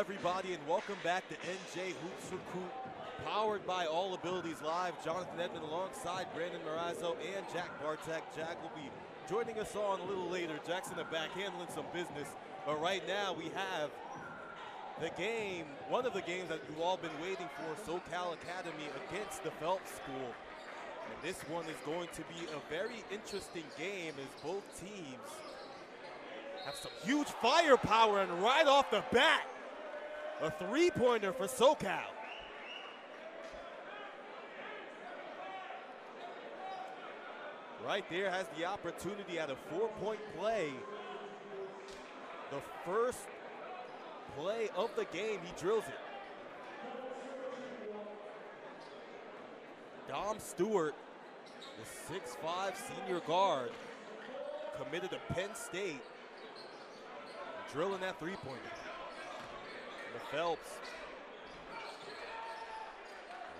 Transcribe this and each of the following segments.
everybody, and welcome back to NJ Hoops Recruit, powered by All Abilities Live. Jonathan Edmond alongside Brandon Marazzo and Jack Bartek. Jack will be joining us on a little later. Jack's in the back handling some business. But right now we have the game, one of the games that you've all been waiting for, SoCal Academy against the Phelps School. And this one is going to be a very interesting game as both teams have some huge firepower, and right off the bat, a three-pointer for SoCal. Right there has the opportunity at a four-point play. The first play of the game, he drills it. Dom Stewart, the 6'5" senior guard, committed to Penn State, drilling that three-pointer. The Phelps,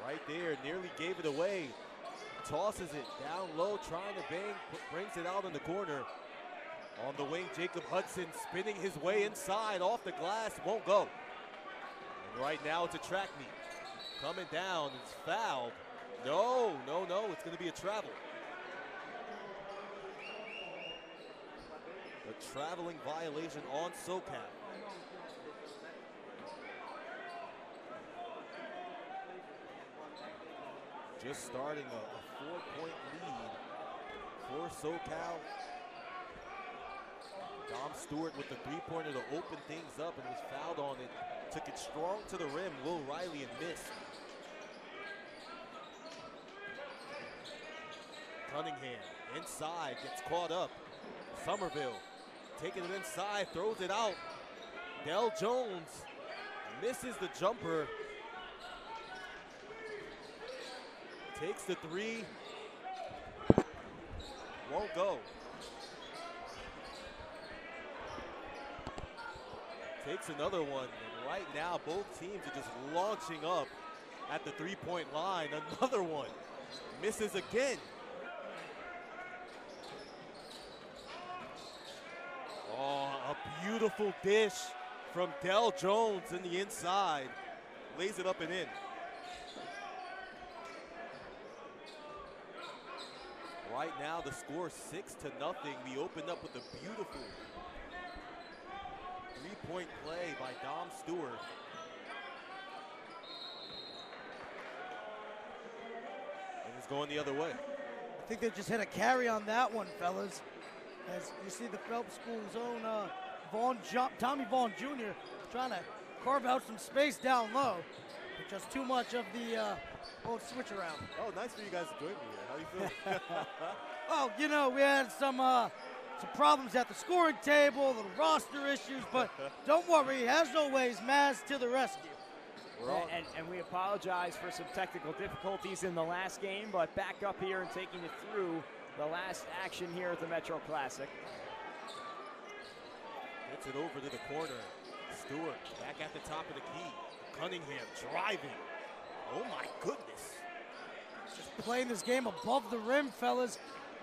right there, nearly gave it away. Tosses it down low, trying to bang, brings it out in the corner. On the wing, Jacob Hudson spinning his way inside, off the glass, won't go. And right now it's a track meet. Coming down, it's fouled. No, it's gonna be a travel. A traveling violation on SoCal. Just starting a 4-point lead for SoCal. Dom Stewart with the three-pointer to open things up and was fouled on it. Took it strong to the rim, Will Riley, and missed. Cunningham inside, gets caught up. Somerville taking it inside, throws it out. Del Jones misses the jumper. Takes the three. Won't go. Takes another one. And right now, both teams are just launching up at the three-point line. Another one. Misses again. Oh, a beautiful dish from Del Jones in the inside. Lays it up and in. Right now, the score 6-0. We opened up with a beautiful three-point play by Dom Stewart. And it's going the other way. I think they just hit a carry on that one, fellas. As you see the Phelps School's own Tommy Vaughn Jr. trying to carve out some space down low. But just too much of the old switch around. Oh, nice for you guys to join me here. How you feeling? Well, you know, we had some problems at the scoring table, little roster issues, but don't worry, as always, Maz to the rescue. And we apologize for some technical difficulties in the last game, but back up here and taking it through the last action here at the Metro Classic. Gets it over to the corner. Stewart back at the top of the key. Cunningham driving. Oh my goodness. Just playing this game above the rim, fellas,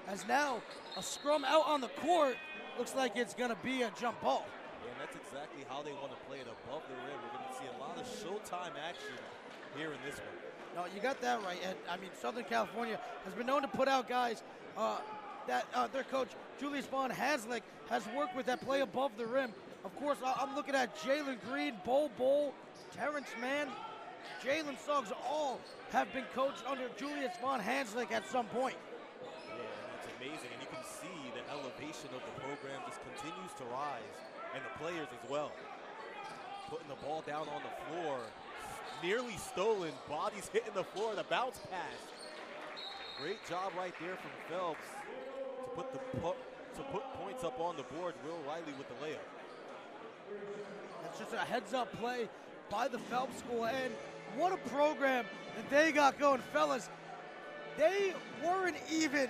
as now a scrum out on the court. Looks like it's gonna be a jump ball. Yeah, and that's exactly how they want to play it, above the rim. We're gonna see a lot of showtime action here in this one. No, you got that right. And I mean, Southern California has been known to put out guys that their coach, Julius Von Haslick, has worked with that play above the rim. Of course, I'm looking at Jalen Green, Bol, Terrence Mann, Jalen Suggs, all have been coached under Julius Von Haslick at some point. Yeah, that's amazing. And you can see the elevation of the program just continues to rise, and the players as well. Putting the ball down on the floor. Nearly stolen, bodies hitting the floor, the bounce pass. Great job right there from Phelps to put points up on the board. Will Riley with the layup. That's just a heads-up play by the Phelps School, and what a program that they got going, fellas. They weren't even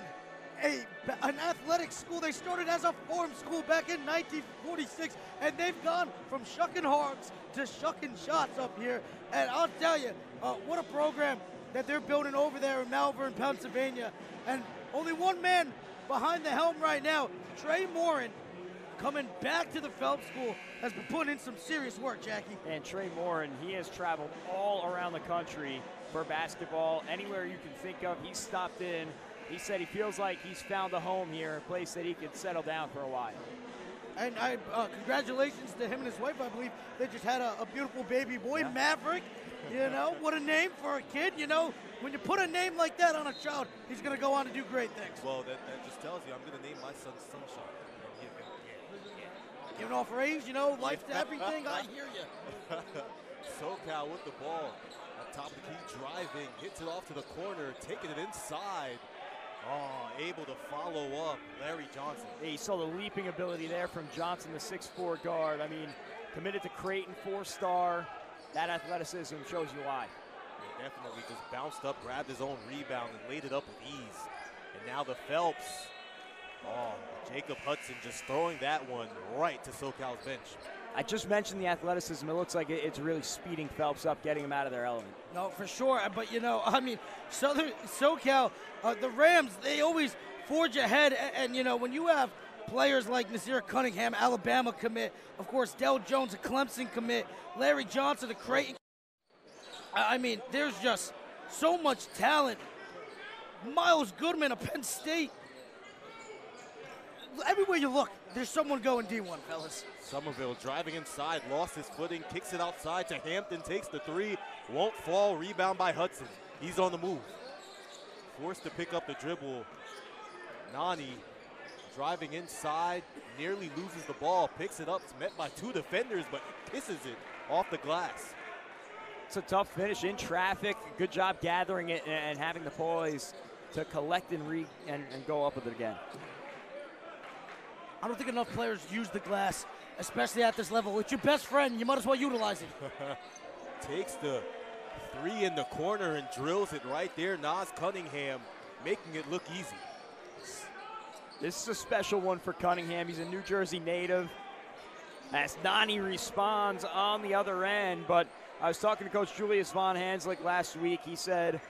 an athletic school. They started as a form school back in 1946, and they've gone from shucking hearts to shucking shots up here. And I'll tell you, what a program that they're building over there in Malvern, Pennsylvania. And only one man behind the helm right now, Trey Morin, coming back to the Phelps School, has been putting in some serious work, Jackie. And Trey Morin, he has traveled all around the country for basketball. Anywhere you can think of, he's stopped in. He said he feels like he's found a home here, a place that he could settle down for a while. And congratulations to him and his wife. I believe they just had a beautiful baby boy, yeah. Maverick. You know, what a name for a kid. You know, when you put a name like that on a child, he's going to go on to do great things. Well, that just tells you I'm going to name my son Sunshine. Giving off raise, you know, life to everything. I hear you. SoCal with the ball. At top of the key, driving, hits it off to the corner, taking it inside. Oh, able to follow up, Larry Johnson. Yeah, you saw the leaping ability there from Johnson, the 6'4" guard. I mean, committed to Creighton, 4-star. That athleticism shows you why. Yeah, definitely just bounced up, grabbed his own rebound, and laid it up with ease. And now the Phelps. Oh, Jacob Hudson just throwing that one right to SoCal's bench. I just mentioned the athleticism. It looks like it's really speeding Phelps up, getting him out of their element. No, for sure. But, you know, I mean, SoCal, the Rams, they always forge ahead. And, you know, when you have players like Naas Cunningham, Alabama commit, of course, Del Jones, a Clemson commit, Larry Johnson, a Creighton. I mean, there's just so much talent. Miles Goodman of Penn State. Everywhere you look, there's someone going D1, fellas. Somerville driving inside, lost his footing, kicks it outside to Hampton, takes the three, won't fall, rebound by Hudson. He's on the move. Forced to pick up the dribble. Nani driving inside, nearly loses the ball, picks it up, it's met by two defenders, but pisses it off the glass. It's a tough finish in traffic. Good job gathering it and having the poise to collect and go up with it again. I don't think enough players use the glass, especially at this level. It's your best friend. You might as well utilize it. Takes the three in the corner and drills it right there. Naas Cunningham making it look easy. This is a special one for Cunningham. He's a New Jersey native. As Nani responds on the other end, but I was talking to Coach Julius Von Hanslick last week. He said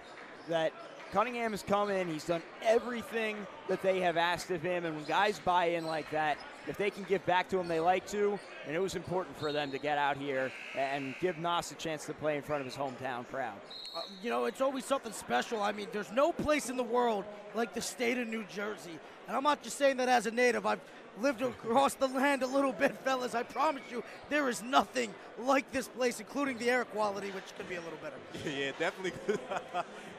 that Cunningham has come in, he's done everything that they have asked of him, and when guys buy in like that, if they can give back to him, they like to, and it was important for them to get out here and give Naas a chance to play in front of his hometown crowd. You know, it's always something special. I mean, there's no place in the world like the state of New Jersey, and I'm not just saying that as a native. I've lived across the land a little bit, fellas. I promise you, there is nothing like this place, including the air quality, which could be a little better. Yeah, definitely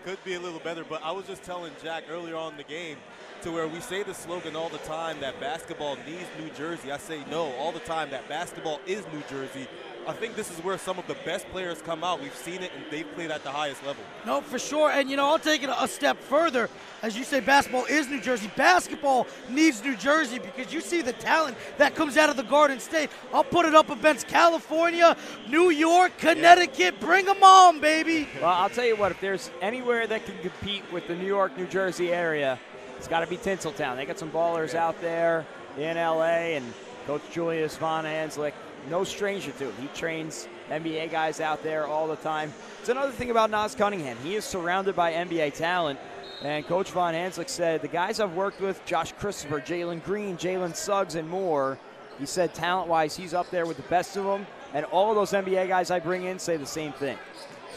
could be a little better, but I was just telling Jack earlier on in the game to where we say the slogan all the time that basketball needs New Jersey. I say no all the time that basketball is New Jersey. I think this is where some of the best players come out. We've seen it, and they've played at the highest level. No, for sure. And, you know, I'll take it a step further. As you say, basketball is New Jersey. Basketball needs New Jersey because you see the talent that comes out of the Garden State. I'll put it up against California, New York, Connecticut. Yeah. Bring them on, baby. Well, I'll tell you what, if there's anywhere that can compete with the New York, New Jersey area, it's got to be Tinseltown. They got some ballers out there in L.A., and Coach Julius Von Hanslick, no stranger to it. He trains NBA guys out there all the time. It's another thing about Naas Cunningham. He is surrounded by NBA talent, and Coach Von Hanslick said, the guys I've worked with, Josh Christopher, Jalen Green, Jalen Suggs, and more, he said talent-wise he's up there with the best of them, and all of those NBA guys I bring in say the same thing.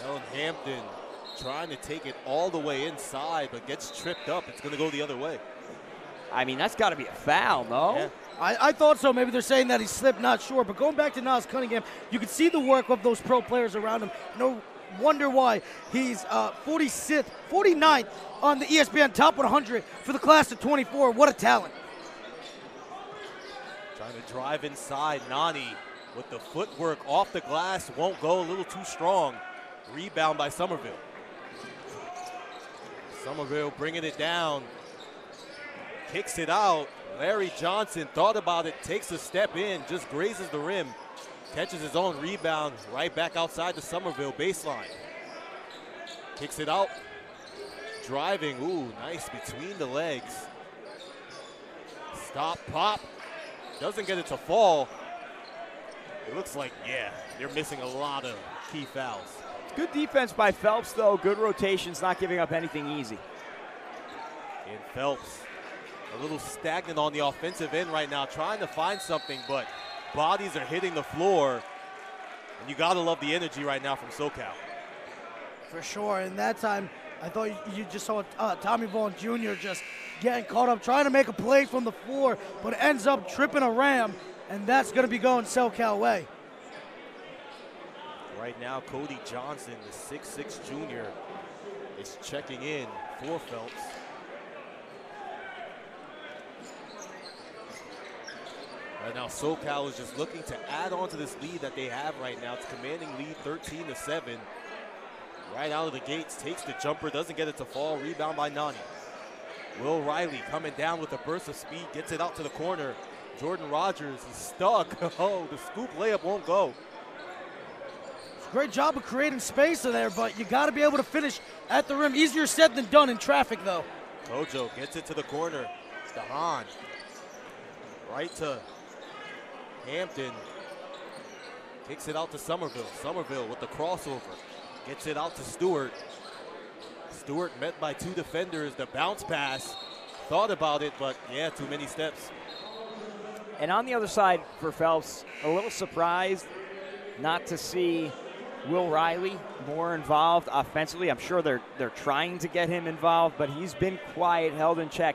Ellen Hampton trying to take it all the way inside, but gets tripped up. It's going to go the other way. I mean, that's got to be a foul, no? Yeah. I thought so. Maybe they're saying that he slipped, not sure. But going back to Naas Cunningham, you can see the work of those pro players around him. No wonder why he's 49th on the ESPN Top 100 for the class of 24. What a talent. Trying to drive inside. Nani with the footwork off the glass. Won't go, a little too strong. Rebound by Somerville. Somerville bringing it down. Kicks it out. Larry Johnson thought about it, takes a step in, just grazes the rim, catches his own rebound, right back outside the Somerville baseline. Kicks it out, driving, ooh, nice between the legs. Stop, pop, doesn't get it to fall. It looks like, yeah, they're missing a lot of key fouls. Good defense by Phelps, though. Good rotations, not giving up anything easy. And Phelps a little stagnant on the offensive end right now, trying to find something, but bodies are hitting the floor. And you got to love the energy right now from SoCal. For sure, and that time, I thought you just saw Tommy Vaughn Jr. just getting caught up, trying to make a play from the floor, but ends up tripping a ram, and that's going to be going SoCal way. Right now, Cody Johnson, the 6'6" junior, is checking in for Phelps. Right now, SoCal is just looking to add on to this lead that they have right now. It's commanding lead 13-7. Right out of the gates, takes the jumper, doesn't get it to fall. Rebound by Nani. Will Riley coming down with a burst of speed, gets it out to the corner. Jordan Rogers is stuck. Oh, the scoop layup won't go. Great job of creating space in there, but you got to be able to finish at the rim. Easier said than done in traffic, though. Kojo gets it to the corner. Dahan. Right to Hampton. Kicks it out to Somerville. Somerville with the crossover. Gets it out to Stewart. Stewart met by two defenders. The bounce pass. Thought about it, but yeah, too many steps. And on the other side for Phelps, a little surprised not to see Will Riley more involved offensively. I'm sure they're trying to get him involved, but he's been quiet, held in check.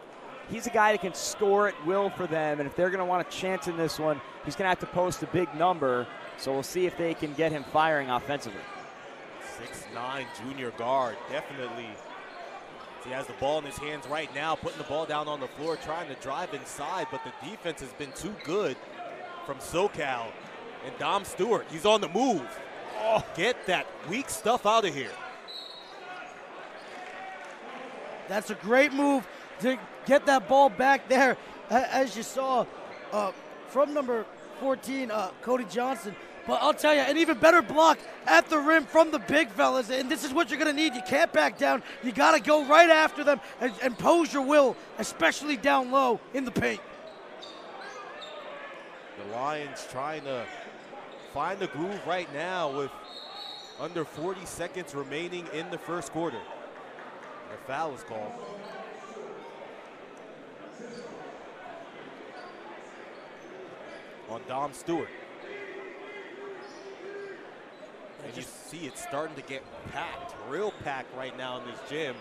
He's a guy that can score at will for them, and if they're going to want a chance in this one, he's going to have to post a big number. So we'll see if they can get him firing offensively. 6'9" junior guard, definitely. He has the ball in his hands right now, putting the ball down on the floor, trying to drive inside, but the defense has been too good from SoCal. And Dom Stewart, he's on the move. Oh, get that weak stuff out of here. That's a great move to get that ball back there. As you saw from number 14, Cody Johnson. But I'll tell you, an even better block at the rim from the big fellas. And this is what you're going to need. You can't back down. You got to go right after them and pose your will, especially down low in the paint. The Lions trying to find the groove right now with under 40 seconds remaining in the first quarter. A foul is called. On Dom Stewart. And you see it's starting to get packed, real packed right now in this gym.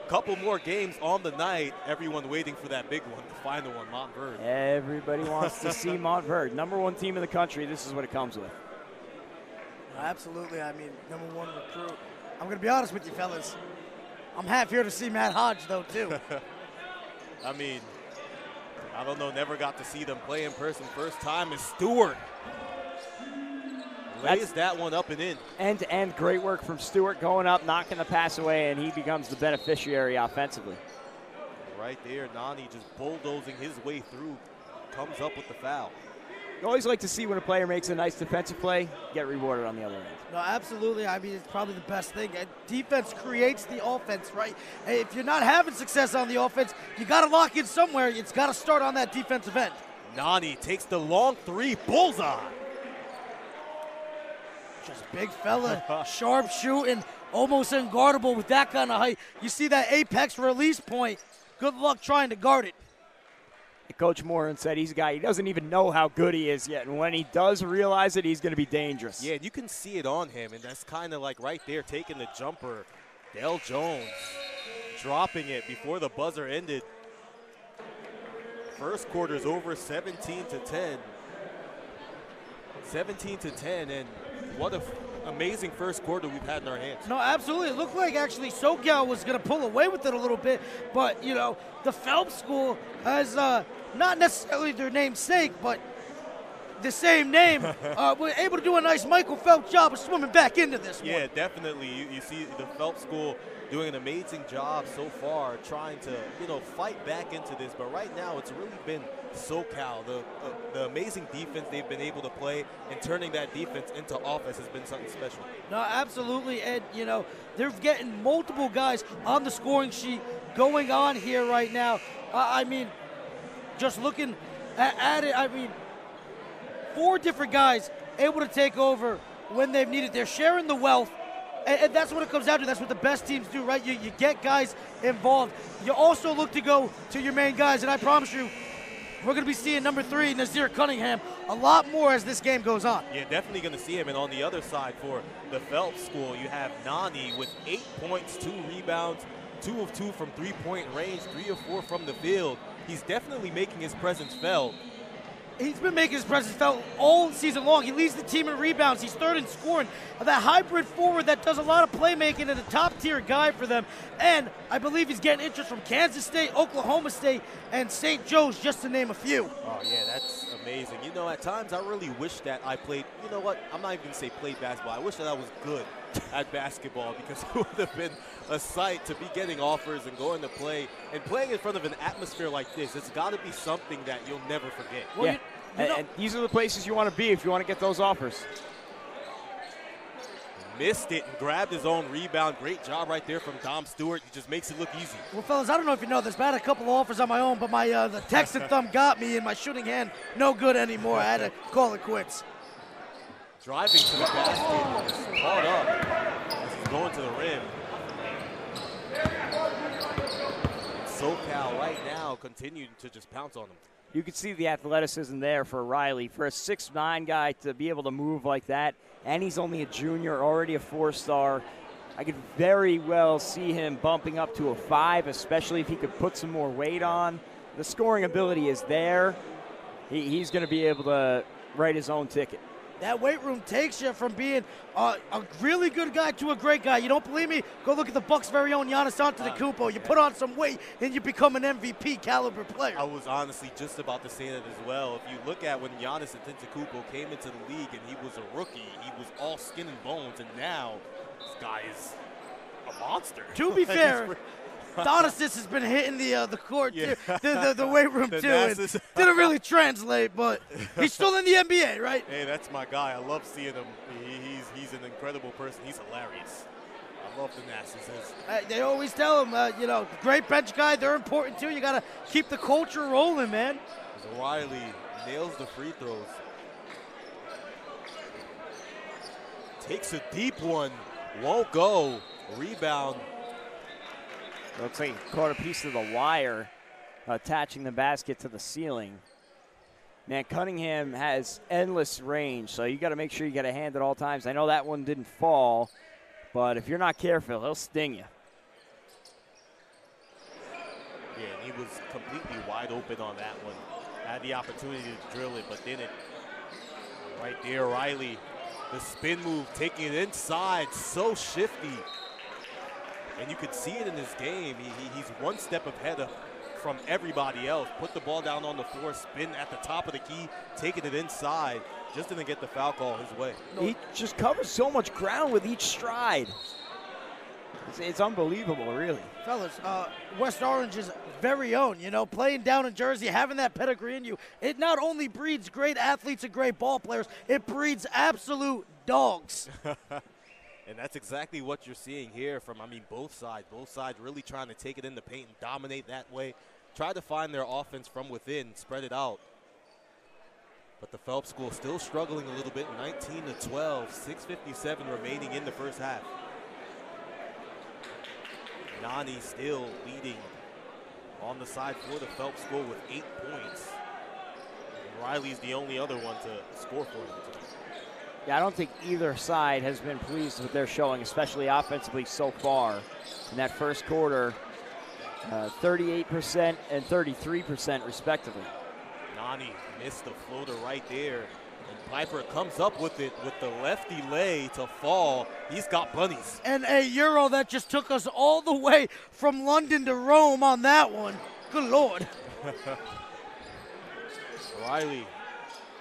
Couple more games on the night. Everyone waiting for that big one, the final one, Montverde. Everybody wants to see Montverde. Number one team in the country. This is what it comes with. Absolutely. I mean, number one recruit. I'm going to be honest with you, fellas. I'm half here to see Matt Hodge, though, too. I mean, I don't know, never got to see them play in person. First time is Stewart. Lays that one up and in. End-to-end great work from Stewart, going up, knocking the pass away, and he becomes the beneficiary offensively. Right there, Nani just bulldozing his way through, comes up with the foul. You always like to see when a player makes a nice defensive play, get rewarded on the other end. No, absolutely. I mean, it's probably the best thing. Defense creates the offense, right? Hey, if you're not having success on the offense, you got to lock in somewhere. It's got to start on that defensive end. Nani takes the long three, bullseye. Just big fella, sharp shooting, almost unguardable with that kind of height. You see that apex release point. Good luck trying to guard it. Coach Moran said he's a guy, he doesn't even know how good he is yet. And when he does realize it, he's going to be dangerous. Yeah, you can see it on him. And that's kind of like right there, taking the jumper. Dale Jones dropping it before the buzzer ended. First quarter's over 17-10. 17-10, and what an amazing first quarter we've had in our hands. No, absolutely. It looked like actually SoCal was going to pull away with it a little bit, but, you know, the Phelps school has not necessarily their namesake, but the same name, were able to do a nice Michael Phelps job of swimming back into this one. Yeah, definitely. You see the Phelps school doing an amazing job so far trying to, you know, fight back into this. But right now it's really been SoCal. The amazing defense they've been able to play and turning that defense into offense has been something special. No, absolutely. And, you know, they're getting multiple guys on the scoring sheet going on here right now. I mean, just looking at it, I mean, 4 different guys able to take over when they've needed. They're sharing the wealth And that's what it comes down to. That's what the best teams do, right? You get guys involved. You also look to go to your main guys, and I promise you, we're going to be seeing number 3, Naas Cunningham, a lot more as this game goes on. Yeah, definitely going to see him. And on the other side for the Phelps school, you have Nani with 8 points, 2 rebounds, 2 of 2 from three-point range, 3 of 4 from the field. He's definitely making his presence felt. He's been making his presence felt all season long. He leads the team in rebounds. He's 3rd in scoring. That hybrid forward that does a lot of playmaking and a top-tier guy for them. And I believe he's getting interest from Kansas State, Oklahoma State, and St. Joe's, just to name a few. Oh, yeah, that's amazing. You know, at times I really wish that I played, you know what, I'm not even going to say played basketball. I wish that I was good at basketball, because it would have been a sight to be getting offers and going to play and playing in front of an atmosphere like this. It's got to be something that you'll never forget. Well, yeah, and these are the places you want to be if you want to get those offers. Missed it and grabbed his own rebound. Great job right there from Dom Stewart. He just makes it look easy. Well, fellas, I don't know if you know this, but I had a couple of offers on my own, but my the Texan thumb got me, and my shooting hand no good anymore. I had to call it quits. Driving to the basket, is caught up as he's going to the rim. SoCal right now continuing to just pounce on him. You can see the athleticism there for Riley. For a 6'9" guy to be able to move like that, and he's only a junior, already a 4-star. I could very well see him bumping up to a 5, especially if he could put some more weight on. The scoring ability is there. He's going to be able to write his own ticket. That weight room takes you from being a really good guy to a great guy. You don't believe me? Go look at the Bucks' very own Giannis Antetokounmpo. You put on some weight, and you become an MVP caliber player. I was honestly just about to say that as well. If you look at when Giannis Antetokounmpo came into the league and he was a rookie, he was all skin and bones, and now this guy is a monster. To be fair, Donasis has been hitting the court, yeah. the weight room, too. And didn't really translate, but he's still in the NBA, right? Hey, that's my guy. I love seeing him. He's an incredible person. He's hilarious. I love the Naas. They always tell him, you know, great bench guy. They're important, too. You got to keep the culture rolling, man. As Riley nails the free throws. Takes a deep one. Won't go. Rebound. Looks like he caught a piece of the wire attaching the basket to the ceiling. Man, Cunningham has endless range, so you got to make sure you got a hand at all times. I know that one didn't fall, but if you're not careful, he'll sting you. Yeah, and he was completely wide open on that one. Had the opportunity to drill it, but didn't. Right there, Riley, the spin move, taking it inside, so shifty. And you could see it in his game. He's one step ahead from everybody else. Put the ball down on the floor, spin at the top of the key, taking it inside. Just didn't get the foul call his way. He just covers so much ground with each stride. It's unbelievable, really. Fellas, West Orange's very own, you know, playing down in Jersey, having that pedigree in you, it not only breeds great athletes and great ball players, it breeds absolute dogs. And that's exactly what you're seeing here from, I mean, both sides. Both sides really trying to take it in the paint and dominate that way. Try to find their offense from within, spread it out. But the Phelps school still struggling a little bit, 19-12, 6:57 remaining in the first half. Nani still leading on the side for the Phelps school with 8 points. And Riley's the only other one to score for him today. Yeah, I don't think either side has been pleased with their showing, especially offensively so far. In that first quarter, 38% and 33% respectively. Nani missed the floater right there. And Piper comes up with it with the lefty lay to fall. He's got bunnies. And a Euro that just took us all the way from London to Rome on that one. Good Lord. Riley,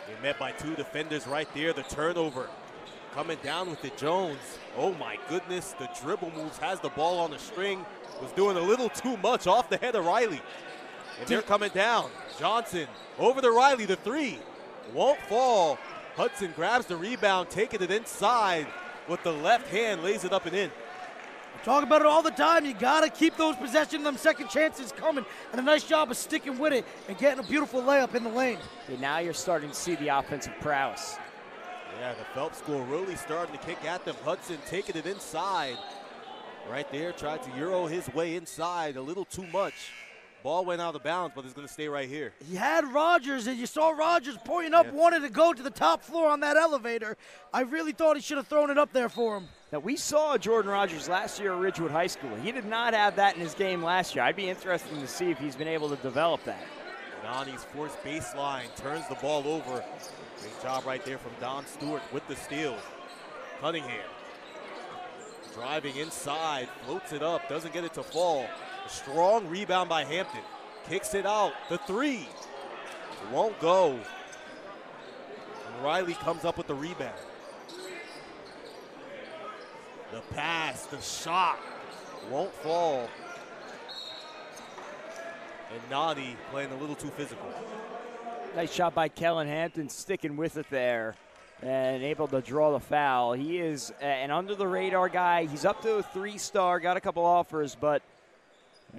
they met by 2 defenders right there. The turnover coming down with it. Jones, oh my goodness, the dribble moves, has the ball on the string, was doing a little too much off the head of Riley. And they're coming down. Johnson over to Riley, the 3. Won't fall. Hudson grabs the rebound, taking it inside with the left hand, lays it up and in. Talk about it all the time. You got to keep those possessions, them second chances coming. And a nice job of sticking with it and getting a beautiful layup in the lane. Okay, now you're starting to see the offensive prowess. Yeah, the Phelps school really starting to kick at them. Hudson taking it inside. Right there, tried to Euro his way inside a little too much. Ball went out of bounds, but it's going to stay right here. He had Rogers, and you saw Rogers pointing up, wanted to go to the top floor on that elevator. I really thought he should have thrown it up there for him. Now, we saw Jordan Rogers last year at Ridgewood High School. He did not have that in his game last year. I'd be interested to see if he's been able to develop that. Nani's forced baseline, turns the ball over. Great job right there from Don Stewart with the steal. Cunningham driving inside, floats it up, doesn't get it to fall. A strong rebound by Hampton. Kicks it out, the three. It won't go. And Riley comes up with the rebound. The pass, the shot, won't fall. And Nani playing a little too physical. Nice shot by Kellen Hampton, sticking with it there and able to draw the foul. He is an under-the-radar guy. He's up to a 3-star, got a couple offers, but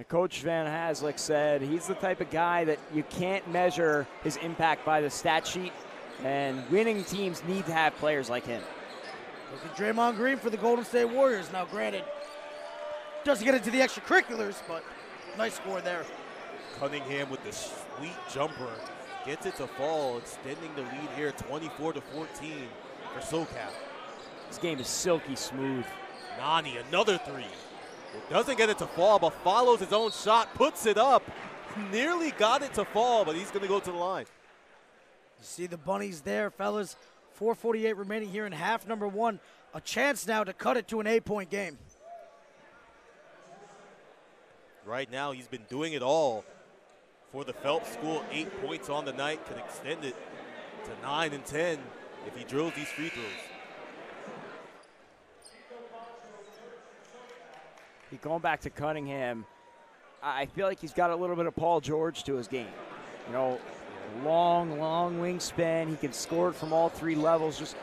Coach Van Haslick said he's the type of guy that you can't measure his impact by the stat sheet, and winning teams need to have players like him. Look at Draymond Green for the Golden State Warriors. Now, granted, doesn't get into the extracurriculars, but nice score there. Cunningham with the sweet jumper. Gets it to fall, extending the lead here 24-14 for SoCal. This game is silky smooth. Nani, another three. It doesn't get it to fall, but follows his own shot, puts it up. Nearly got it to fall, but he's going to go to the line. You see the bunnies there, fellas. 4:48 remaining here in half number one. A chance now to cut it to an 8-point game. Right now, he's been doing it all for the Phelps school. 8 points on the night, can extend it to 9 and 10 if he drills these free throws. Going back to Cunningham, I feel like he's got a little bit of Paul George to his game. You know, long wingspan. He can score it from all three levels. Just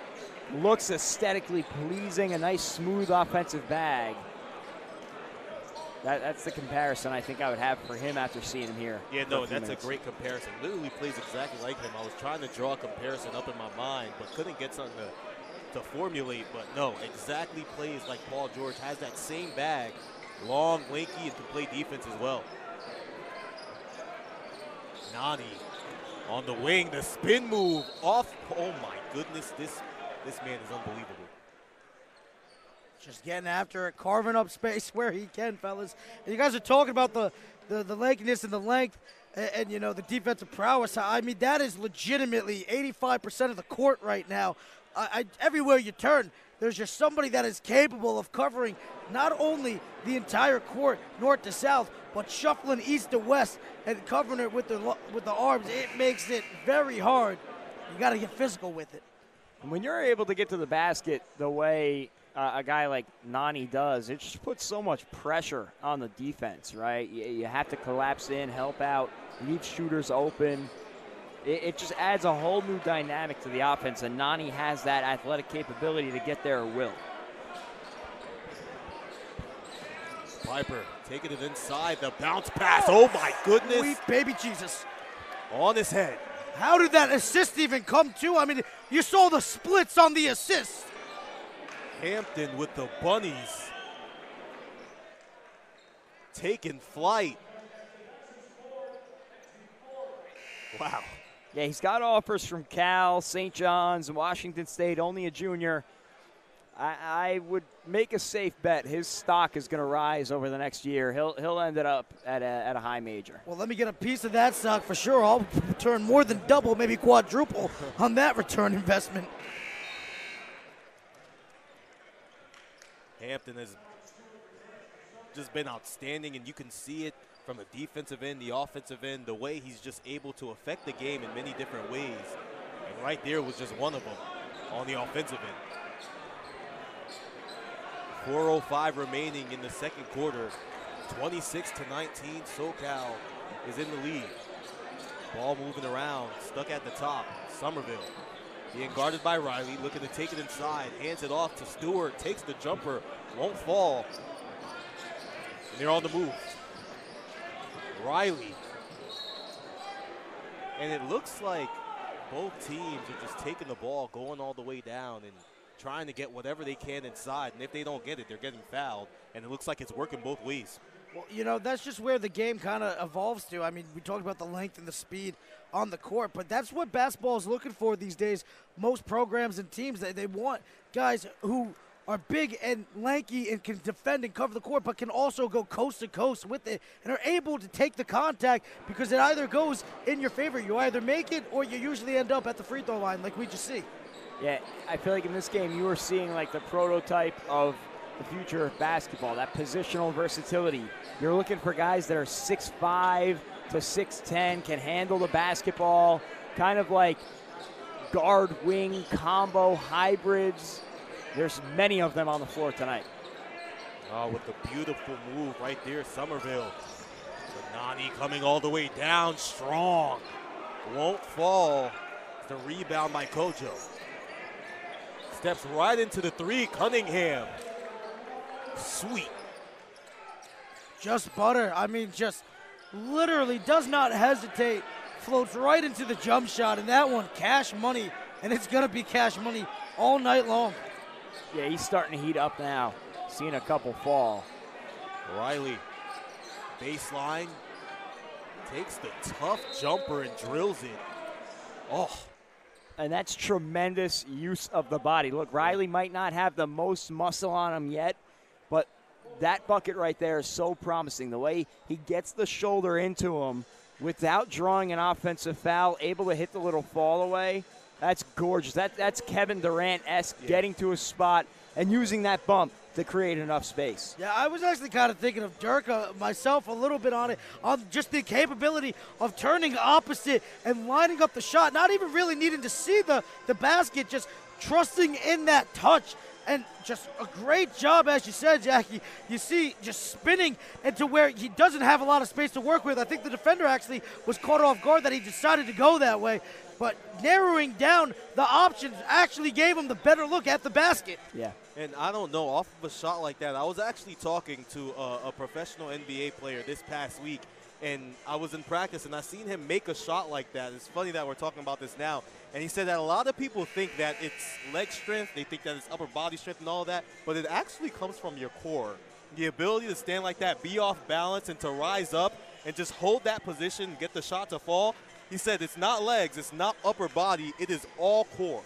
looks aesthetically pleasing, a nice smooth offensive bag. That's the comparison I think I would have for him after seeing him here. Yeah, no, that's a great comparison. Literally plays exactly like him. I was trying to draw a comparison up in my mind, but couldn't get something to formulate. But no, exactly plays like Paul George. Has that same bag. Long, lanky, and can play defense as well. Nani on the wing, the spin move off. Oh my goodness, this man is unbelievable. Just getting after it, carving up space where he can, fellas. And you guys are talking about the lankiness and the length and you know, the defensive prowess. I mean, that is legitimately 85% of the court right now. Everywhere you turn, there's just somebody that is capable of covering not only the entire court, north to south, but shuffling east to west and covering it with the arms. It makes it very hard. You got to get physical with it. When you're able to get to the basket the way a guy like Nani does, it just puts so much pressure on the defense, right? You have to collapse in, help out, leave shooters open. It just adds a whole new dynamic to the offense, and Nani has that athletic capability to get there at will. Piper taking it inside, the bounce pass. Oh my goodness. Sweet baby Jesus. On his head. How did that assist even come to? I mean, you saw the splits on the assist. Hampton with the bunnies. Taking flight. Wow. Yeah, he's got offers from Cal, St. John's, Washington State, only a junior. I would make a safe bet his stock is going to rise over the next year. He'll end it up at a high major. Well, let me get a piece of that stock for sure. I'll return more than double, maybe quadruple on that return investment. Hampton has just been outstanding, and you can see it from the defensive end, the offensive end, the way he's just able to affect the game in many different ways. And right there was just one of them on the offensive end. 4:05 remaining in the second quarter. 26-19, SoCal is in the lead. Ball moving around, stuck at the top. Somerville being guarded by Riley, looking to take it inside, hands it off to Stewart, takes the jumper, won't fall. And they're on the move. Riley. And it looks like Both teams are just taking the ball, going all the way down, and trying to get whatever they can inside. And if they don't get it, they're getting fouled. And it looks like it's working both ways. Well, you know, that's just where the game kind of evolves to. I mean, we talked about the length and the speed on the court, but that's what basketball is looking for these days. Most programs and teams, they want guys who are big and lanky and can defend and cover the court, but can also go coast to coast with it and are able to take the contact, because it either goes in your favor. You either make it or you usually end up at the free throw line like we just see. Yeah, I feel like in this game you were seeing like the prototype of the future of basketball, that positional versatility. You're looking for guys that are 6'5" to 6'10", can handle the basketball, kind of like guard-wing combo hybrids. There's many of them on the floor tonight. Oh, with the beautiful move right there, Somerville. Nani coming all the way down, strong. Won't fall. The rebound by Kojo. Steps right into the three, Cunningham. Sweet. Just butter. I mean, just literally does not hesitate. Floats right into the jump shot, and that one, cash money. And it's going to be cash money all night long. Yeah, he's starting to heat up now. Seeing a couple fall. Riley, baseline, takes the tough jumper and drills it. Oh. And that's tremendous use of the body. Look, Riley might not have the most muscle on him yet, but that bucket right there is so promising. The way he gets the shoulder into him without drawing an offensive foul, able to hit the little fall away. That's gorgeous. That's Kevin Durant-esque, getting to a spot and using that bump to create enough space. Yeah, I was actually kind of thinking of Dirk myself a little bit on it, on just the capability of turning opposite and lining up the shot, not even really needing to see the basket, just trusting in that touch. And just a great job, as you said, Jackie. You see, just spinning into where he doesn't have a lot of space to work with. I think the defender actually was caught off guard that he decided to go that way. But narrowing down the options actually gave him the better look at the basket. Yeah. And I don't know, off of a shot like that, I was actually talking to a professional NBA player this past week, and I was in practice, and I seen him make a shot like that. It's funny that we're talking about this now. And he said that a lot of people think that it's leg strength, they think that it's upper body strength and all that, but it actually comes from your core. The ability to stand like that, be off balance, and to rise up and just hold that position and get the shot to fall. He said it's not legs, it's not upper body, it is all core.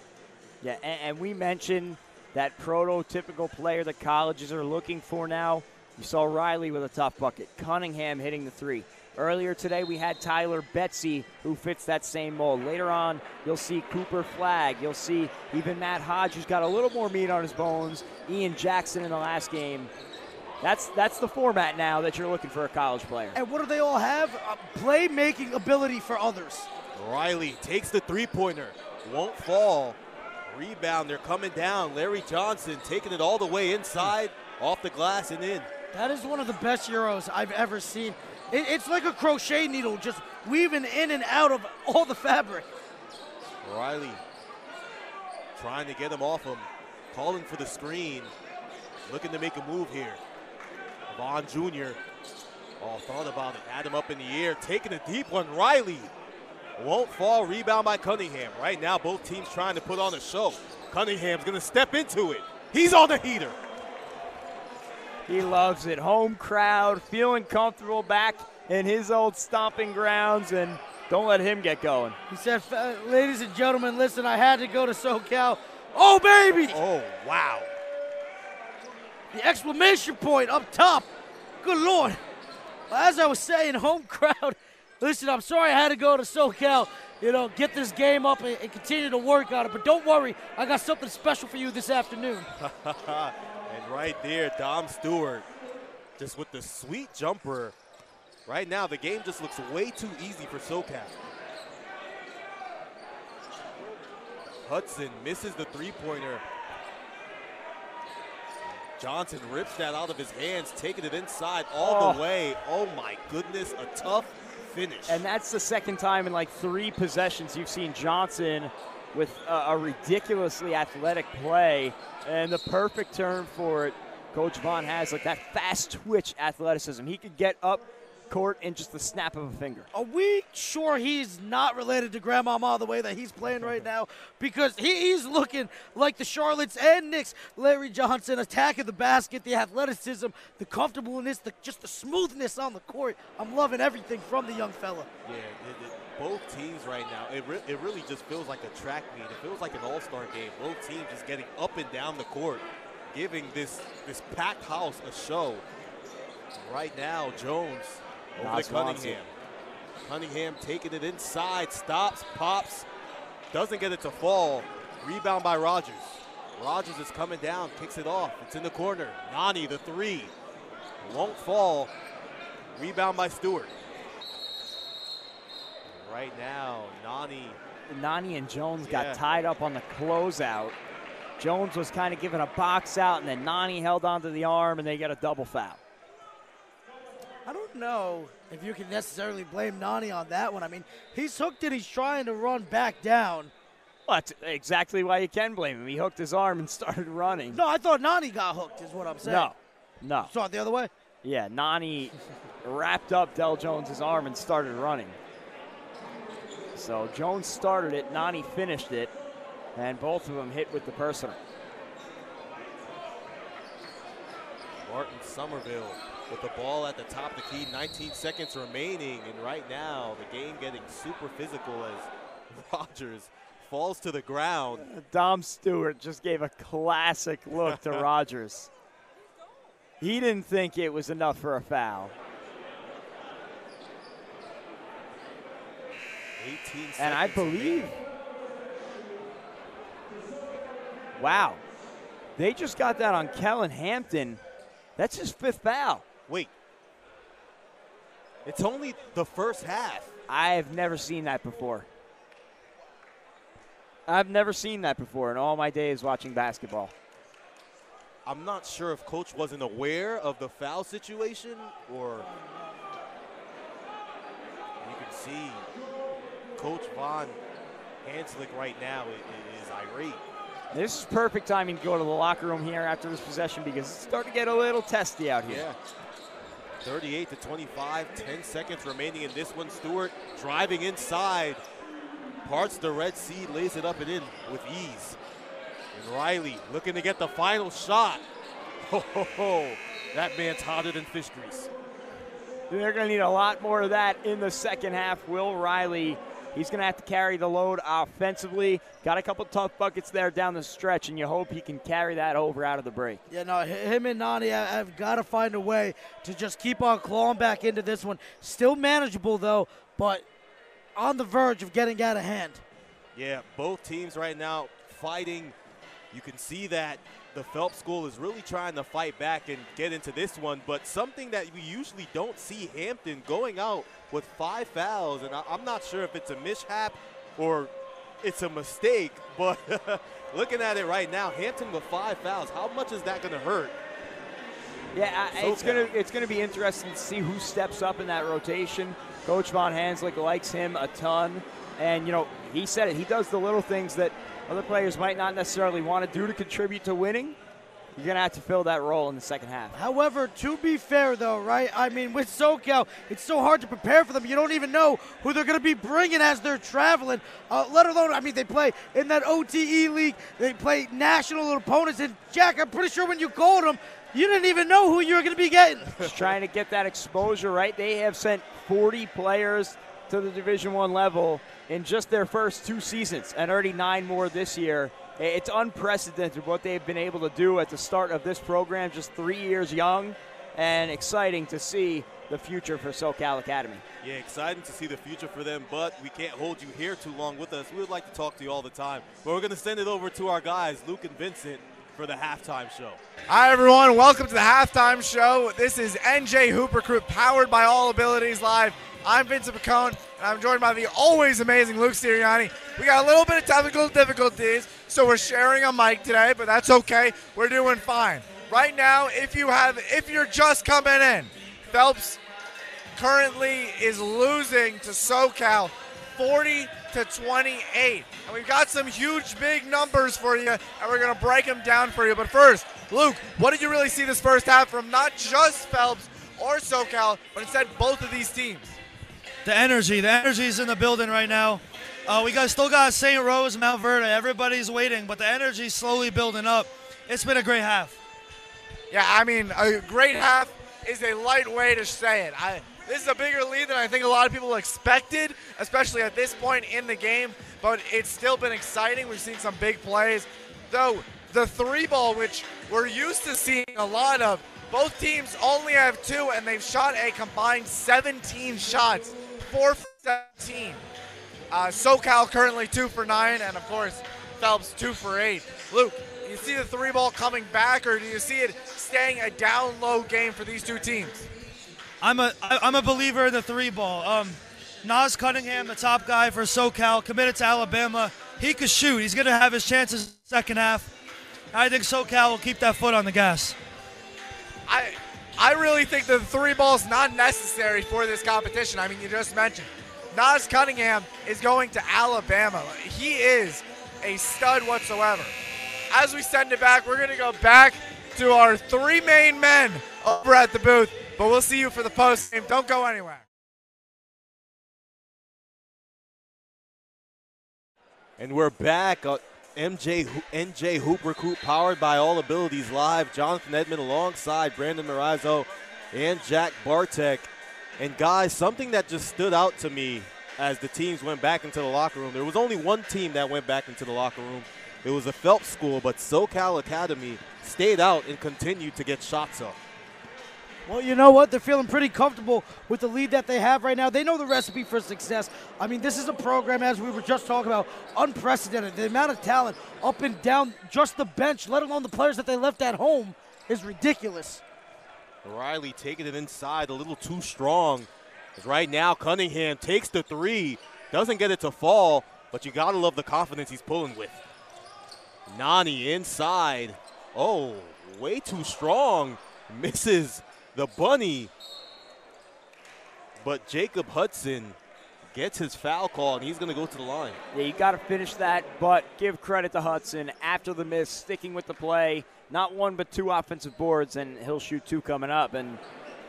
Yeah, and we mentioned that prototypical player that colleges are looking for now. You saw Riley with a tough bucket, Cunningham hitting the three. Earlier today, we had Tyler Betsy, who fits that same mold. Later on, you'll see Cooper Flagg. You'll see even Matt Hodge, who's got a little more meat on his bones. Ian Jackson in the last game. That's the format now that you're looking for a college player. And what do they all have? Playmaking ability for others. Riley takes the three-pointer. Won't fall. Rebound, they're coming down. Larry Johnson taking it all the way inside, off the glass and in. That is one of the best Euros I've ever seen. It's like a crochet needle, just weaving in and out of all the fabric. Riley trying to get him off him, calling for the screen, looking to make a move here. Vaughn Jr. all thought about it, had him up in the air, taking a deep one. Riley won't fall, rebound by Cunningham. Right now, both teams trying to put on a show. Cunningham's gonna step into it. He's on the heater. He loves it. Home crowd, feeling comfortable back in his old stomping grounds, and don't let him get going. He said, ladies and gentlemen, listen, I had to go to SoCal. Oh, baby! Oh, wow. The exclamation point up top. Good Lord. As I was saying, home crowd, listen, I'm sorry I had to go to SoCal, get this game up and continue to work on it. But don't worry, I got something special for you this afternoon. And right there, Dom Stewart, just with the sweet jumper. Right now, the game just looks way too easy for SoCal. Hudson misses the three-pointer. Johnson rips that out of his hands, taking it inside all the way. Oh, my goodness, a tough finish. And that's the second time in like 3 possessions you've seen Johnson with a ridiculously athletic play. And the perfect term for it, Coach Vaughn has, like that fast twitch athleticism. He could get up court in just the snap of a finger. Are we sure he's not related to Grandmama the way that he's playing right now? Because he's looking like the Charlottes and Knicks. Larry Johnson attacking the basket, the athleticism, the comfortableness, just the smoothness on the court. I'm loving everything from the young fella. Yeah, both teams right now, it really just feels like a track meet. It feels like an all-star game. Both teams just getting up and down the court, giving this packed house a show. Right now, Jones over to Cunningham. Cunningham taking it inside, stops, pops, doesn't get it to fall. Rebound by Rogers. Rogers is coming down, kicks it off. It's in the corner. Nani, the three. Won't fall. Rebound by Stewart. Right now, Nani and Jones got tied up on the closeout. Jones was kind of giving a box out, and then Nani held onto the arm, and they get a double foul. I don't know if you can necessarily blame Nani on that one. I mean, he's hooked and he's trying to run back down. Well, that's exactly why you can blame him. He hooked his arm and started running. No, I thought Nani got hooked is what I'm saying. No. You saw it the other way? Yeah, Nani wrapped up Del Jones' arm and started running. So Jones started it, Nani finished it, and both of them hit with the personal. Martin Somerville with the ball at the top of the key, 19 seconds remaining, and right now the game getting super physical as Rogers falls to the ground. Dom Stewart just gave a classic look to Rogers. He didn't think it was enough for a foul. 18 seconds and I believe, wow, they just got that on Kellen Hampton. That's his fifth foul. Wait, it's only the first half. I have never seen that before. I've never seen that before in all my days watching basketball. I'm not sure if Coach wasn't aware of the foul situation, or you can see Coach Von Hanslick right now is irate. This is perfect timing to go to the locker room here after this possession because it's starting to get a little testy out here. Yeah. 38-25, 10 seconds remaining in this one. Stewart driving inside, parts the Red Sea, lays it up and in with ease. And Riley looking to get the final shot. Ho, ho, ho. That man's hotter than fish grease. They're going to need a lot more of that in the second half. Will Riley, he's going to have to carry the load offensively. Got a couple tough buckets there down the stretch, and you hope he can carry that over out of the break. Yeah, no, him and Nani have got to find a way to just keep on clawing back into this one. Still manageable, though, but on the verge of getting out of hand. Yeah, both teams right now fighting. You can see that the Phelps school is really trying to fight back and get into this one, but something that we usually don't see, Hampton going out with 5 fouls, and I'm not sure if it's a mishap or it's a mistake, but looking at it right now, Hampton with 5 fouls, how much is that going to hurt? Yeah, it's gonna be interesting to see who steps up in that rotation. Coach Von Hanslick likes him a ton, and, you know, he said it. He does the little things that other players might not necessarily want to do to contribute to winning. You're going to have to fill that role in the second half. However, to be fair, though, right, I mean, with SoCal, it's so hard to prepare for them. You don't even know who they're going to be bringing as they're traveling, let alone, I mean, they play in that OTE league. They play national opponents. And, Jack, I'm pretty sure when you called them, you didn't even know who you were going to be getting. Just trying to get that exposure, right? They have sent 40 players to the Division I level in just their first 2 seasons, and already 9 more this year. It's unprecedented what they've been able to do at the start of this program, just 3 years young, and exciting to see the future for SoCal Academy. Yeah, exciting to see the future for them, but we can't hold you here too long with us. We would like to talk to you all the time, but we're going to send it over to our guys, Luke and Vincent, for the halftime show. Hi, everyone. Welcome to the halftime show. This is NJ Hoop Recruit, powered by All Abilities Live. I'm Vincent Picone, and I'm joined by the always amazing Luke Sirianni. We got a little bit of technical difficulties, so we're sharing a mic today, but that's okay. We're doing fine. Right now, if you're just coming in, Phelps currently is losing to SoCal 40-28. And we've got some huge, big numbers for you, and we're going to break them down for you. But first, Luke, what did you really see this first half from not just Phelps, or SoCal, but instead both of these teams. The energy's in the building right now. Still got St. Rose, Mount Verde. Everybody's waiting, but the energy's slowly building up. It's been a great half. Yeah, I mean, a great half is a light way to say it. This is a bigger lead than I think a lot of people expected, especially at this point in the game, but it's still been exciting. We've seen some big plays, though the three ball, which we're used to seeing a lot of, both teams only have 2, and they've shot a combined 17 shots, 4 for 17. SoCal currently 2 for 9, and of course, Phelps 2 for 8. Luke, do you see the three ball coming back, or do you see it staying a down low game for these two teams? I'm a believer in the three ball. Naas Cunningham, the top guy for SoCal, committed to Alabama. He could shoot. He's going to have his chances second half. I think SoCal will keep that foot on the gas. I really think the three ball's not necessary for this competition. I mean, you just mentioned Naas Cunningham is going to Alabama. He is a stud whatsoever. As we send it back, we're going to go back to our 3 main men over at the booth, but we'll see you for the post game. Don't go anywhere. And we're back. NJ Hoop Recruit, powered by All Abilities Live. Jonathan Edmond alongside Brandon Morazzo and Jack Bartek. And guys, something that just stood out to me as the teams went back into the locker room. There was only one team that went back into the locker room. It was a Phelps school, but SoCal Academy stayed out and continued to get shots up. Well, you know what? They're feeling pretty comfortable with the lead that they have right now. They know the recipe for success. I mean, this is a program, as we were just talking about, unprecedented. The amount of talent up and down just the bench, let alone the players that they left at home, is ridiculous. Riley taking it inside a little too strong. As right now, Cunningham takes the 3, doesn't get it to fall, but you got to love the confidence he's pulling with. Nani inside. Oh, way too strong. Misses the bunny, but Jacob Hudson gets his foul call, and he's going to go to the line. Yeah, you got to finish that, but give credit to Hudson after the miss, sticking with the play. Not 1 but 2 offensive boards, and he'll shoot 2 coming up. And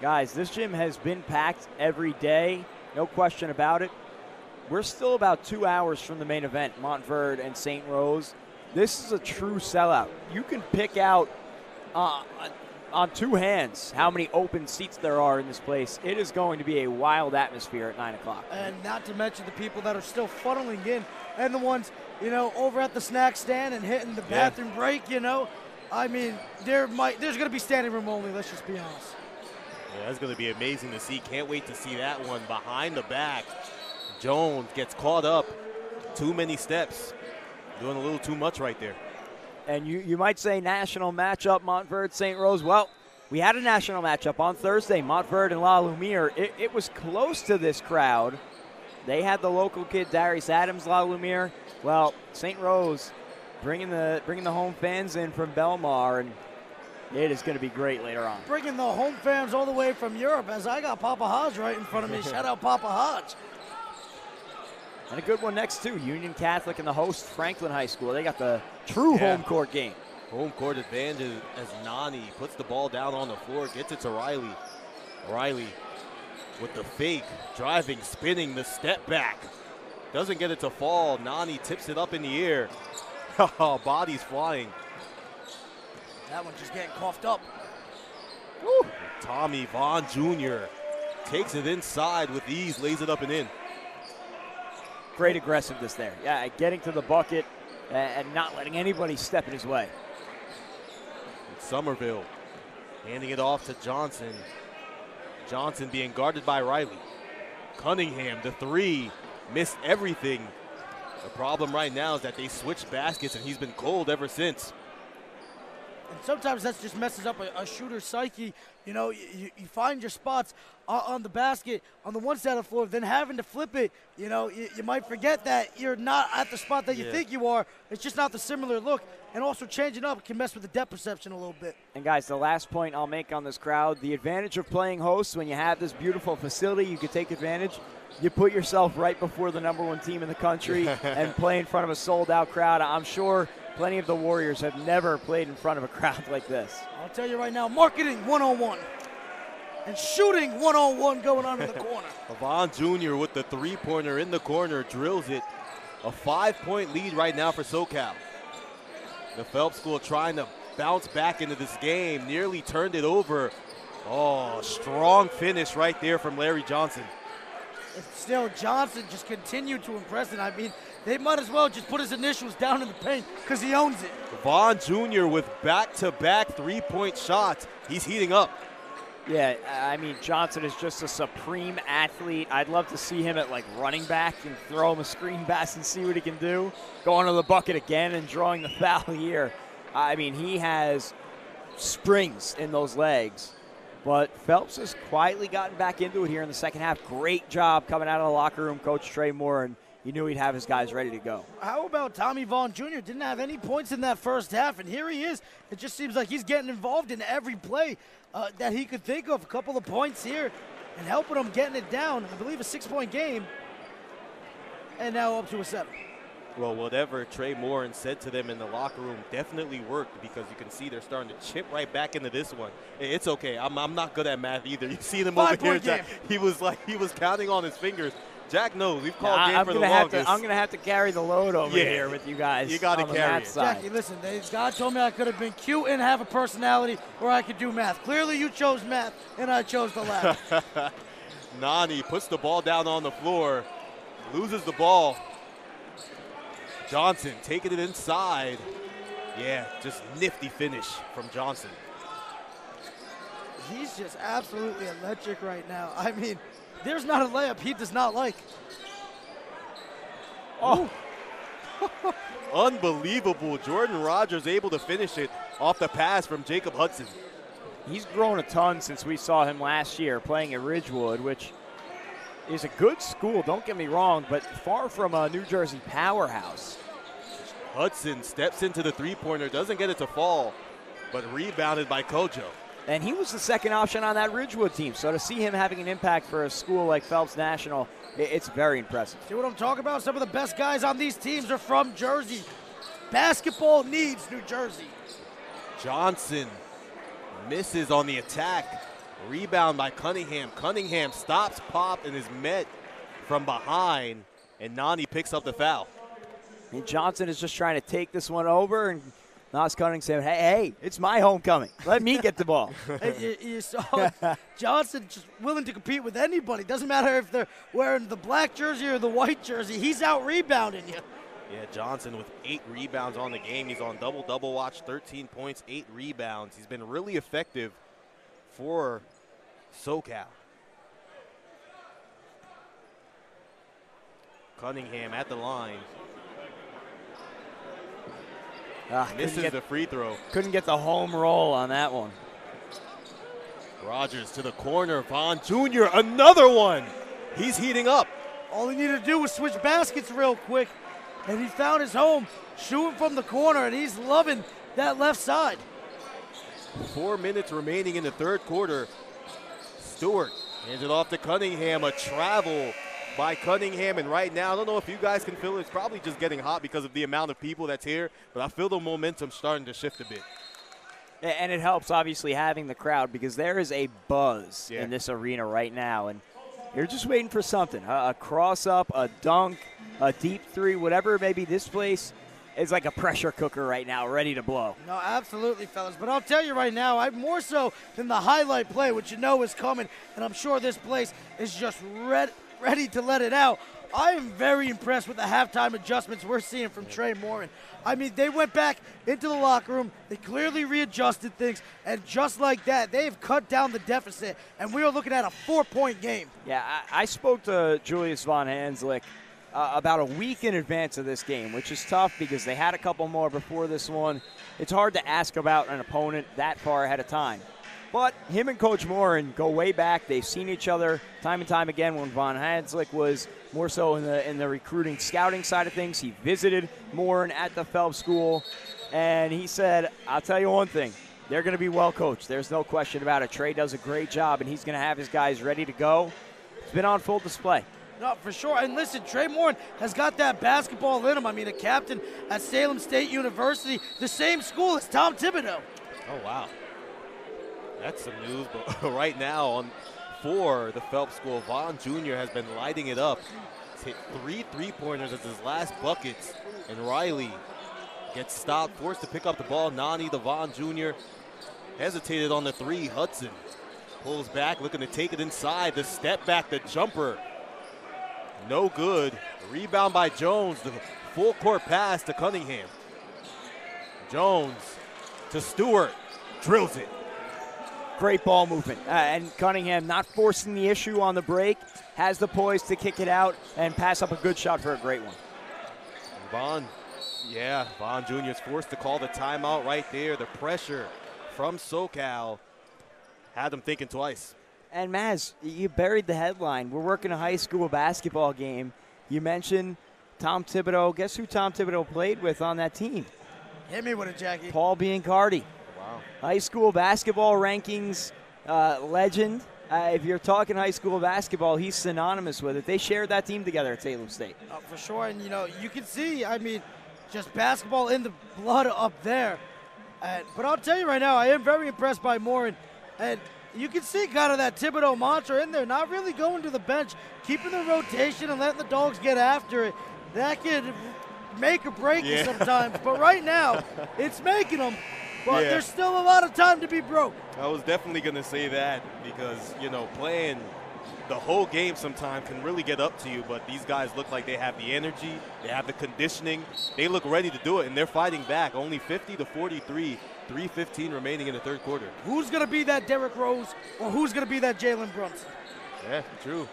guys, this gym has been packed every day, no question about it. We're still about 2 hours from the main event, Montverde and St. Rose. This is a true sellout. You can pick out on 2 hands how many open seats there are in this place. It is going to be a wild atmosphere at 9 o'clock. And not to mention the people that are still funneling in, and the ones, over at the snack stand and hitting the bathroom break, I mean, there's going to be standing room only, let's just be honest. Yeah, that's going to be amazing to see. Can't wait to see that one behind the back. Jones gets caught up. Too many steps. Doing a little too much right there. And you might say national matchup, Montverde, St. Rose. Well, we had a national matchup on Thursday, Montverde and La Lumiere. It was close to this crowd. They had the local kid, Darius Adams, La Lumiere. Well, St. Rose bringing the home fans in from Belmar, and it is going to be great later on. Bringing the home fans all the way from Europe, as I got Papa Hodge right in front of me. Shout out Papa Hodge. And a good one next, too. Union Catholic and the host, Franklin High School. They got the true home court game. Home court advantage as Nani puts the ball down on the floor, gets it to Riley. Riley with the fake, driving, spinning, the step back. Doesn't get it to fall. Nani tips it up in the air. Body's flying. That one just getting coughed up. Woo. Tommy Vaughn Jr. takes it inside with ease, lays it up and in. Great aggressiveness there. Yeah, getting to the bucket and not letting anybody step in his way. Somerville handing it off to Johnson. Johnson being guarded by Riley. Cunningham, the 3, missed everything. The problem right now is that they switched baskets, and he's been cold ever since. And sometimes that just messes up a shooter's psyche. You find your spots on the basket on the one side of the floor, then having to flip it, you might forget that you're not at the spot that you think you are. It's just not the similar look. And also changing up can mess with the depth perception a little bit. And, guys, the last point I'll make on this crowd, the advantage of playing host when you have this beautiful facility, you can take advantage. You put yourself right before the #1 team in the country and play in front of a sold-out crowd. I'm sure plenty of the Warriors have never played in front of a crowd like this. I'll tell you right now, marketing 101. and shooting one-on-one going on in the corner. Vaughn Jr. with the three-pointer in the corner, drills it. A 5-point lead right now for SoCal. The Phelps School trying to bounce back into this game, nearly turned it over. Oh, strong finish right there from Larry Johnson. Still, Johnson just continued to impress it. I mean, they might as well just put his initials down in the paint because he owns it. Vaughn Jr. with back-to-back three-point shots. He's heating up. Yeah, I mean, Johnson is just a supreme athlete. I'd love to see him at, like, running back and throw him a screen pass and see what he can do. Going to the bucket again and drawing the foul here. I mean, he has springs in those legs. But Phelps has quietly gotten back into it here in the second half. Great job coming out of the locker room, Coach Trey Moore, and he knew he'd have his guys ready to go. How about Tommy Vaughn Jr.? Didn't have any points in that first half, and here he is. It just seems like he's getting involved in every play that he could think of. A couple of points here and helping him getting it down. I believe a 6-point game, and now up to a 7. Well, whatever Trey Moore said to them in the locker room definitely worked, because you can see they're starting to chip right back into this one. It's okay. I'm not good at math either. You see them over here, Jack. He was counting on his fingers. Jack knows. We've called game for the longest. I'm going to have to carry the load over here with you guys. You got to carry it. Jackie, listen, God told me I could have been cute and have a personality, or I could do math. Clearly you chose math, and I chose the latter. Nani puts the ball down on the floor, loses the ball. Johnson taking it inside. Yeah, just nifty finish from Johnson. He's just absolutely electric right now. I mean, there's not a layup he does not like. Oh. Unbelievable. Jordan Rogers able to finish it off the pass from Jacob Hudson. He's grown a ton since we saw him last year playing at Ridgewood, which is a good school, don't get me wrong, but far from a New Jersey powerhouse. Hudson steps into the three-pointer, doesn't get it to fall, but rebounded by Kojo. And he was the second option on that Ridgewood team, so to see him having an impact for a school like Phelps National, it's very impressive. See what I'm talking about? Some of the best guys on these teams are from Jersey. Basketball needs New Jersey. Johnson misses on the attack. Rebound by Cunningham. Cunningham stops pop and is met from behind, and Nani picks up the foul. And Johnson is just trying to take this one over, and Naas Cunningham saying, hey, it's my homecoming. Let me get the ball. You saw Johnson just willing to compete with anybody. Doesn't matter if they're wearing the black jersey or the white jersey. He's out rebounding you. Yeah, Johnson with 8 rebounds on the game. He's on double-double watch, 13 points, 8 rebounds. He's been really effective for SoCal. Cunningham at the line. Misses the free throw. Couldn't get the home roll on that one. Rogers to the corner. Vaughn Jr., another one. He's heating up. All he needed to do was switch baskets real quick, and he found his home shooting from the corner, and he's loving that left side. 4 minutes remaining in the third quarter. Stewart hands it off to Cunningham. A travel by Cunningham, and right now, I don't know if you guys can feel it. It's probably just getting hot because of the amount of people that's here, but I feel the momentum starting to shift a bit. And it helps, obviously, having the crowd, because there is a buzz in this arena right now, and you're just waiting for something. A cross-up, a dunk, a deep three, whatever it may be. This place is like a pressure cooker right now, ready to blow. No, absolutely, fellas. But I'll tell you right now, I'm more so than the highlight play, which you know is coming, and I'm sure this place is just ready to let it out. I am very impressed with the halftime adjustments we're seeing from Trey Moore. I mean, they went back into the locker room, they clearly readjusted things, and just like that, they've cut down the deficit, and we are looking at a 4-point game. Yeah, I spoke to Julius Von Hanslick about a week in advance of this game, which is tough because they had a couple more before this one. It's hard to ask about an opponent that far ahead of time. But him and Coach Morin go way back. They've seen each other time and time again when Von Hanslick was more so in the recruiting scouting side of things. He visited Morin at the Phelps School, and he said, I'll tell you one thing, they're going to be well coached. There's no question about it. Trey does a great job, and he's going to have his guys ready to go. It's been on full display. No, for sure. And listen, Trey Morin has got that basketball in him. I mean, a captain at Salem State University, the same school as Tom Thibodeau. Oh, wow. That's some news, but right now for the Phelps School, Vaughn Jr. has been lighting it up. He's hit 3 3-pointers as his last buckets, and Riley gets stopped, forced to pick up the ball. Nani, the Vaughn Jr., hesitated on the 3. Hudson pulls back, looking to take it inside. The step back, the jumper, no good. Rebound by Jones, the full court pass to Cunningham. Jones to Stewart, drills it. Great ball movement. And Cunningham not forcing the issue on the break, has the poise to kick it out and pass up a good shot for a great one. Vaughn Jr. is forced to call the timeout right there. The pressure from SoCal had them thinking twice. And Maz, you buried the headline. We're working a high school basketball game. You mentioned Tom Thibodeau. Guess who Tom Thibodeau played with on that team? Hit me with it, Jackie. Paul Biancardi. Wow. High school basketball rankings legend. If you're talking high school basketball, he's synonymous with it. They shared that team together at Salem State. For sure, and you can see, just basketball in the blood up there. But I'll tell you right now, I am very impressed by Morin. And you can see kind of that Thibodeau mantra in there, not really going to the bench, keeping the rotation and letting the dogs get after it. That could make or break you sometimes. But right now, it's making them. But there's still a lot of time to be broke. I was definitely going to say that because, playing the whole game sometimes can really get up to you, but these guys look like they have the energy, they have the conditioning, they look ready to do it, and they're fighting back. Only 50-43, 3:15 remaining in the third quarter. Who's going to be that Derrick Rose, or who's going to be that Jalen Brunson? Yeah, true.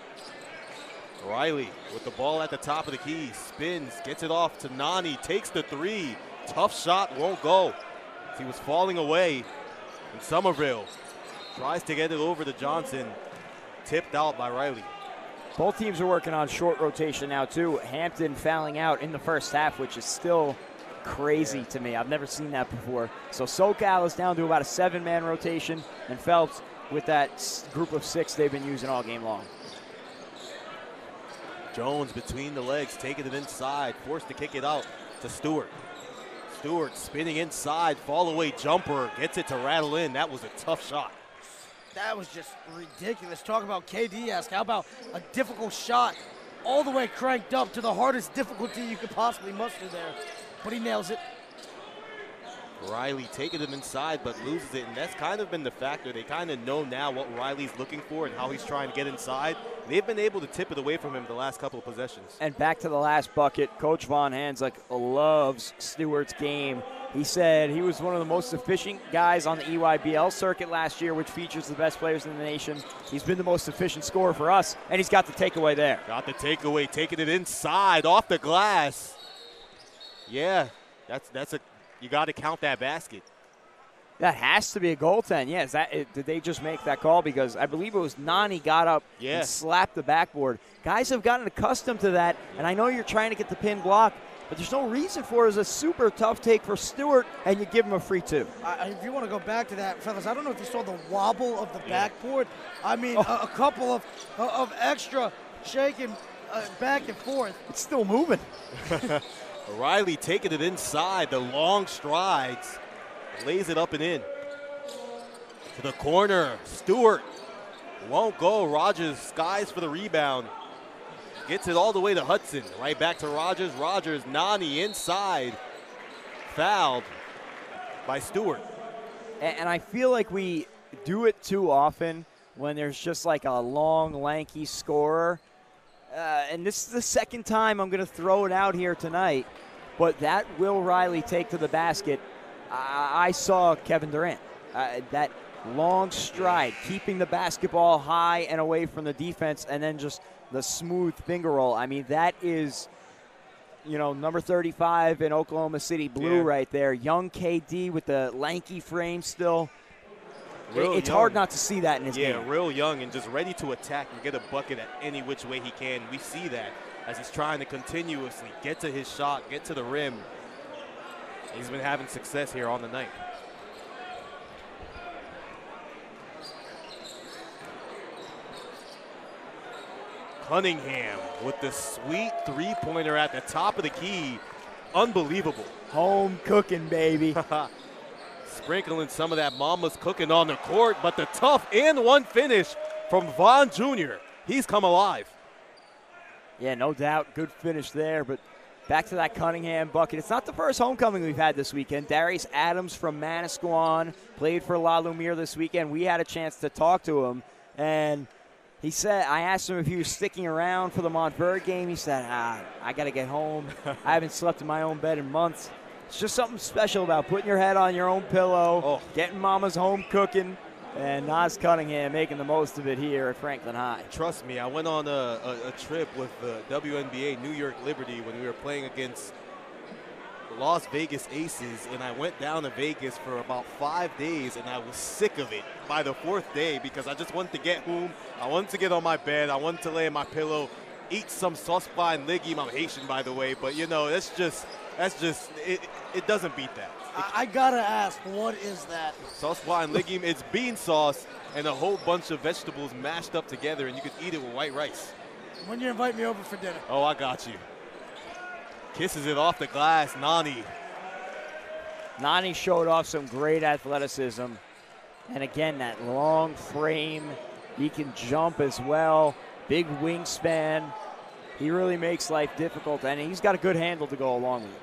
Riley with the ball at the top of the key, spins, gets it off to Nani, takes the 3. Tough shot, won't go. He was falling away, and Somerville tries to get it over to Johnson. Tipped out by Riley. Both teams are working on short rotation now, too. Hampton fouling out in the first half, which is still crazy to me. I've never seen that before. So SoCal is down to about a 7-man rotation, and Phelps with that group of 6 they've been using all game long. Jones between the legs, taking it inside, forced to kick it out to Stewart. Stewart spinning inside, fall away jumper, gets it to rattle in. That was a tough shot. That was just ridiculous. Talk about KD-esque. How about a difficult shot all the way cranked up to the hardest difficulty you could possibly muster there. But he nails it. Riley taking it inside but loses it, and that's kind of been the factor. They kind of know now what Riley's looking for and how he's trying to get inside. They've been able to tip it away from him the last couple of possessions. And back to the last bucket, Coach Von Hanslick loves Stewart's game. He said he was one of the most efficient guys on the EYBL circuit last year, which features the best players in the nation. He's been the most efficient scorer for us, and he's got the takeaway there. Got the takeaway, taking it inside, off the glass. Yeah, that's a you got to count that basket. That has to be a goaltend. Yes, did they just make that call? Because I believe it was Nani got up and slapped the backboard. Guys have gotten accustomed to that, and I know you're trying to get the pin block, but there's no reason for it. It's a super tough take for Stewart, and you give him a free 2. If you want to go back to that, fellas, I don't know if you saw the wobble of the backboard. I mean, a couple of extra shaking back and forth. It's still moving. Riley taking it inside, the long strides, lays it up and in. To the corner, Stewart won't go. Rogers skies for the rebound. Gets it all the way to Hudson. Right back to Rogers. Rogers, Nani inside. Fouled by Stewart. And I feel like we do it too often when there's just like a long, lanky scorer. And this is the second time I'm going to throw it out here tonight. But that Will Riley take to the basket, I saw Kevin Durant. That long stride, keeping the basketball high and away from the defense, and then just the smooth finger roll. I mean, that is, number 35 in Oklahoma City Blue right there. Young KD with the lanky frame still. It's hard not to see that in his game. Yeah, real young and just ready to attack and get a bucket at any which way he can. We see that as he's trying to continuously get to his shot, get to the rim. He's been having success here on the night. Cunningham with the sweet three-pointer at the top of the key. Unbelievable. Home cooking, baby. sprinkling some of that mama's cooking on the court, but the tough and one finish from Vaughn Jr. He's come alive. Yeah, no doubt. Good finish there, but back to that Cunningham bucket. It's not the first homecoming we've had this weekend. Darius Adams from Manasquan played for La Lumiere this weekend. We had a chance to talk to him, and he said, I asked him if he was sticking around for the Montverde game. He said, I got to get home. I haven't slept in my own bed in months. It's just something special about putting your head on your own pillow, getting mama's home cooking, and Naas Cunningham making the most of it here at Franklin High. Trust me, I went on a trip with the WNBA New York Liberty when we were playing against the Las Vegas Aces, and I went down to Vegas for about 5 days, and I was sick of it by the 4th day because I just wanted to get home. I wanted to get on my bed. I wanted to lay in my pillow, eat some sauce and legume. I'm Haitian, by the way, but, you know, it doesn't beat that. I gotta ask, what is that? Sauce and legume, it's bean sauce and a whole bunch of vegetables mashed up together, and you could eat it with white rice. When you invite me over for dinner? Oh, I got you. Kisses it off the glass, Nani. Nani showed off some great athleticism. And again, that long frame. He can jump as well. Big wingspan. He really makes life difficult, and he's got a good handle to go along with it.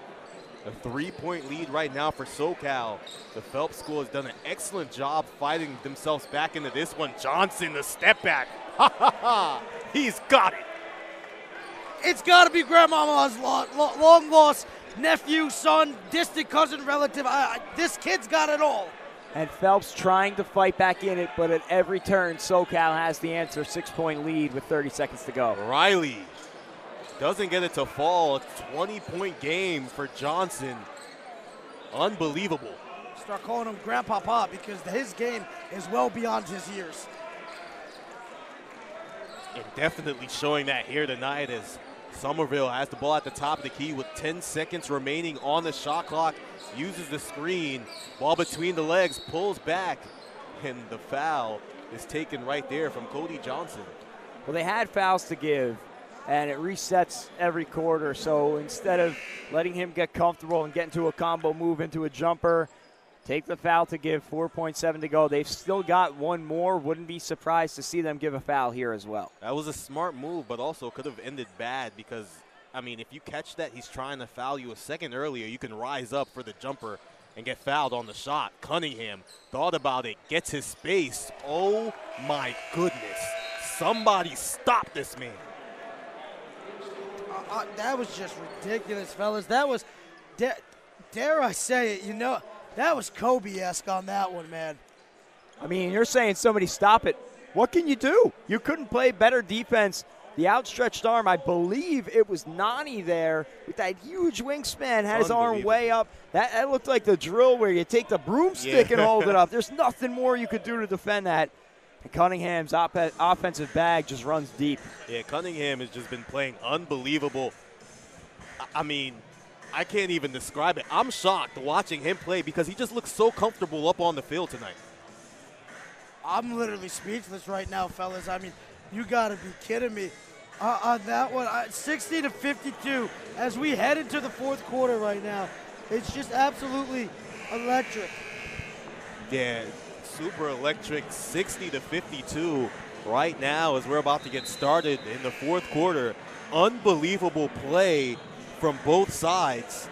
A 3-point lead right now for SoCal. The Phelps school has done an excellent job fighting themselves back into this one. Johnson, the step back. Ha, ha, ha. He's got it. It's got to be grandmama's long lost nephew, son, distant cousin, relative. This kid's got it all. And Phelps trying to fight back in it, but at every turn, SoCal has the answer. 6-point lead with 30 seconds to go. Riley doesn't get it to fall. A 20-point game for Johnson. Unbelievable. Start calling him Grandpa Pop because his game is well beyond his years. And definitely showing that here tonight as Somerville has the ball at the top of the key with 10 seconds remaining on the shot clock. Uses the screen. Ball between the legs. Pulls back. And the foul is taken right there from Cody Johnson. Well, they had fouls to give, and it resets every quarter. So instead of letting him get comfortable and get into a combo move into a jumper, take the foul to give. 4.7 to go. They've still got one more. Wouldn't be surprised to see them give a foul here as well. That was a smart move, but also could have ended bad because, I mean, if you catch that he's trying to foul you a second earlier, you can rise up for the jumper and get fouled on the shot. Cunningham thought about it, gets his space. Oh, my goodness. Somebody stop this man. That was just ridiculous, fellas. That was, dare I say it, you know, that was Kobe-esque on that one, man. I mean, you're saying somebody stop it. What can you do? You couldn't play better defense. The outstretched arm, I believe it was Nani there with that huge wingspan, had his arm way up. That looked like the drill where you take the broomstick and hold it up. There's nothing more you could do to defend that. And Cunningham's offensive bag just runs deep. Yeah, Cunningham has just been playing unbelievable. I mean, I can't even describe it. I'm shocked watching him play because he just looks so comfortable up on the field tonight. I'm literally speechless right now, fellas. I mean, you got to be kidding me. On that one, 60-52 as we head into the fourth quarter right now. It's just absolutely electric. Yeah, super electric, 60-52 right now as we're about to get started in the fourth quarter. Unbelievable play from both sides.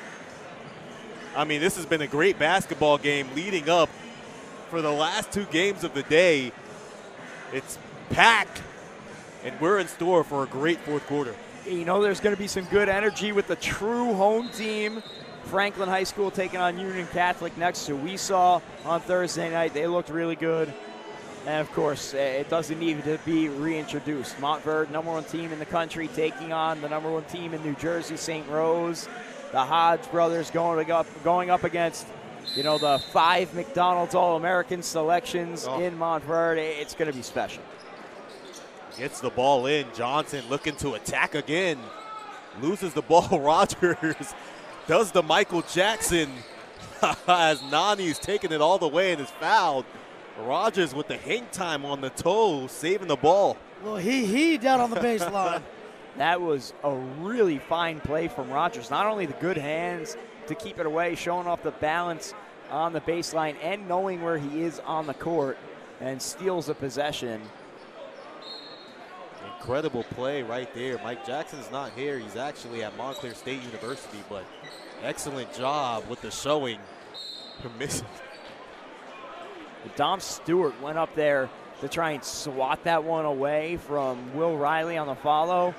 I mean, this has been a great basketball game leading up for the last two games of the day. It's packed, and we're in store for a great fourth quarter. You know there's going to be some good energy with the true home team. Franklin High School taking on Union Catholic next, who we saw on Thursday night. They looked really good. And, of course, it doesn't need to be reintroduced. Montverde, #1 team in the country, taking on the #1 team in New Jersey, St. Rose. The Hodge brothers going up against, you know, the 5 McDonald's All-American selections in Montverde. It's going to be special. Gets the ball in. Johnson looking to attack again. Loses the ball. Rogers does the Michael Jackson as Nani's taking it all the way and is fouled. Rogers with the hang time on the toe, saving the ball. Well, he down on the baseline. That was a really fine play from Rogers. Not only the good hands to keep it away, showing off the balance on the baseline and knowing where he is on the court, and steals a possession. Incredible play right there. Mike Jackson's not here. He's actually at Montclair State University, but excellent job with the showing. Permission. Dom Stewart went up there to try and swat that one away from Will Riley on the follow,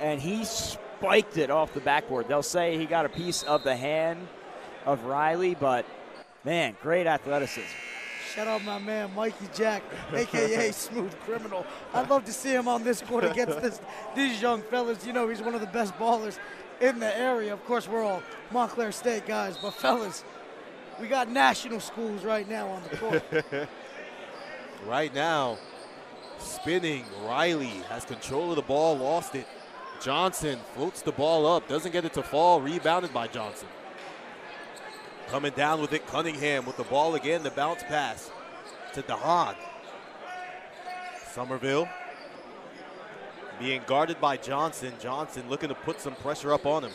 and he spiked it off the backboard. They'll say he got a piece of the hand of Riley, but man, great athleticism. Shout out my man Mikey Jack, a.k.a. Smooth Criminal. I'd love to see him on this court against these young fellas. You know, he's one of the best ballers in the area. Of course, we're all Montclair State guys, but fellas, we got national schools right now on the court. Right now, spinning, Riley has control of the ball, lost it. Johnson floats the ball up, doesn't get it to fall, rebounded by Johnson. Coming down with it, Cunningham with the ball again, the bounce pass to DeHaan. Somerville being guarded by Johnson. Johnson looking to put some pressure up on him.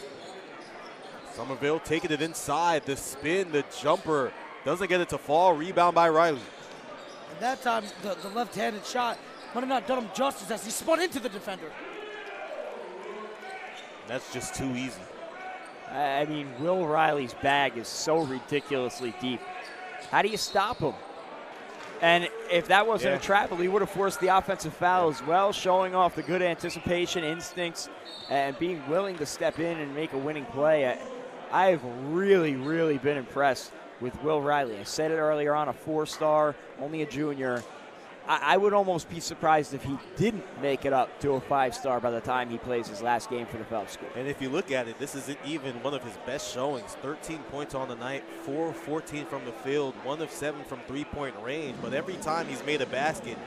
Somerville taking it inside, the spin, the jumper, doesn't get it to fall, rebound by Riley. And that time, the left-handed shot might have not done him justice as he spun into the defender. That's just too easy. I mean, Will Riley's bag is so ridiculously deep. How do you stop him? And if that wasn't a travel, he would have forced the offensive foul as well, showing off the good anticipation, instincts, and being willing to step in and make a winning play. I've really, really been impressed with Will Riley. I said it earlier on, a 4-star, only a junior. I would almost be surprised if he didn't make it up to a 5-star by the time he plays his last game for the Phelps School. And if you look at it, this isn't even one of his best showings. 13 points on the night, 4 of 14 from the field, 1 of 7 from three-point range. But every time he's made a basket,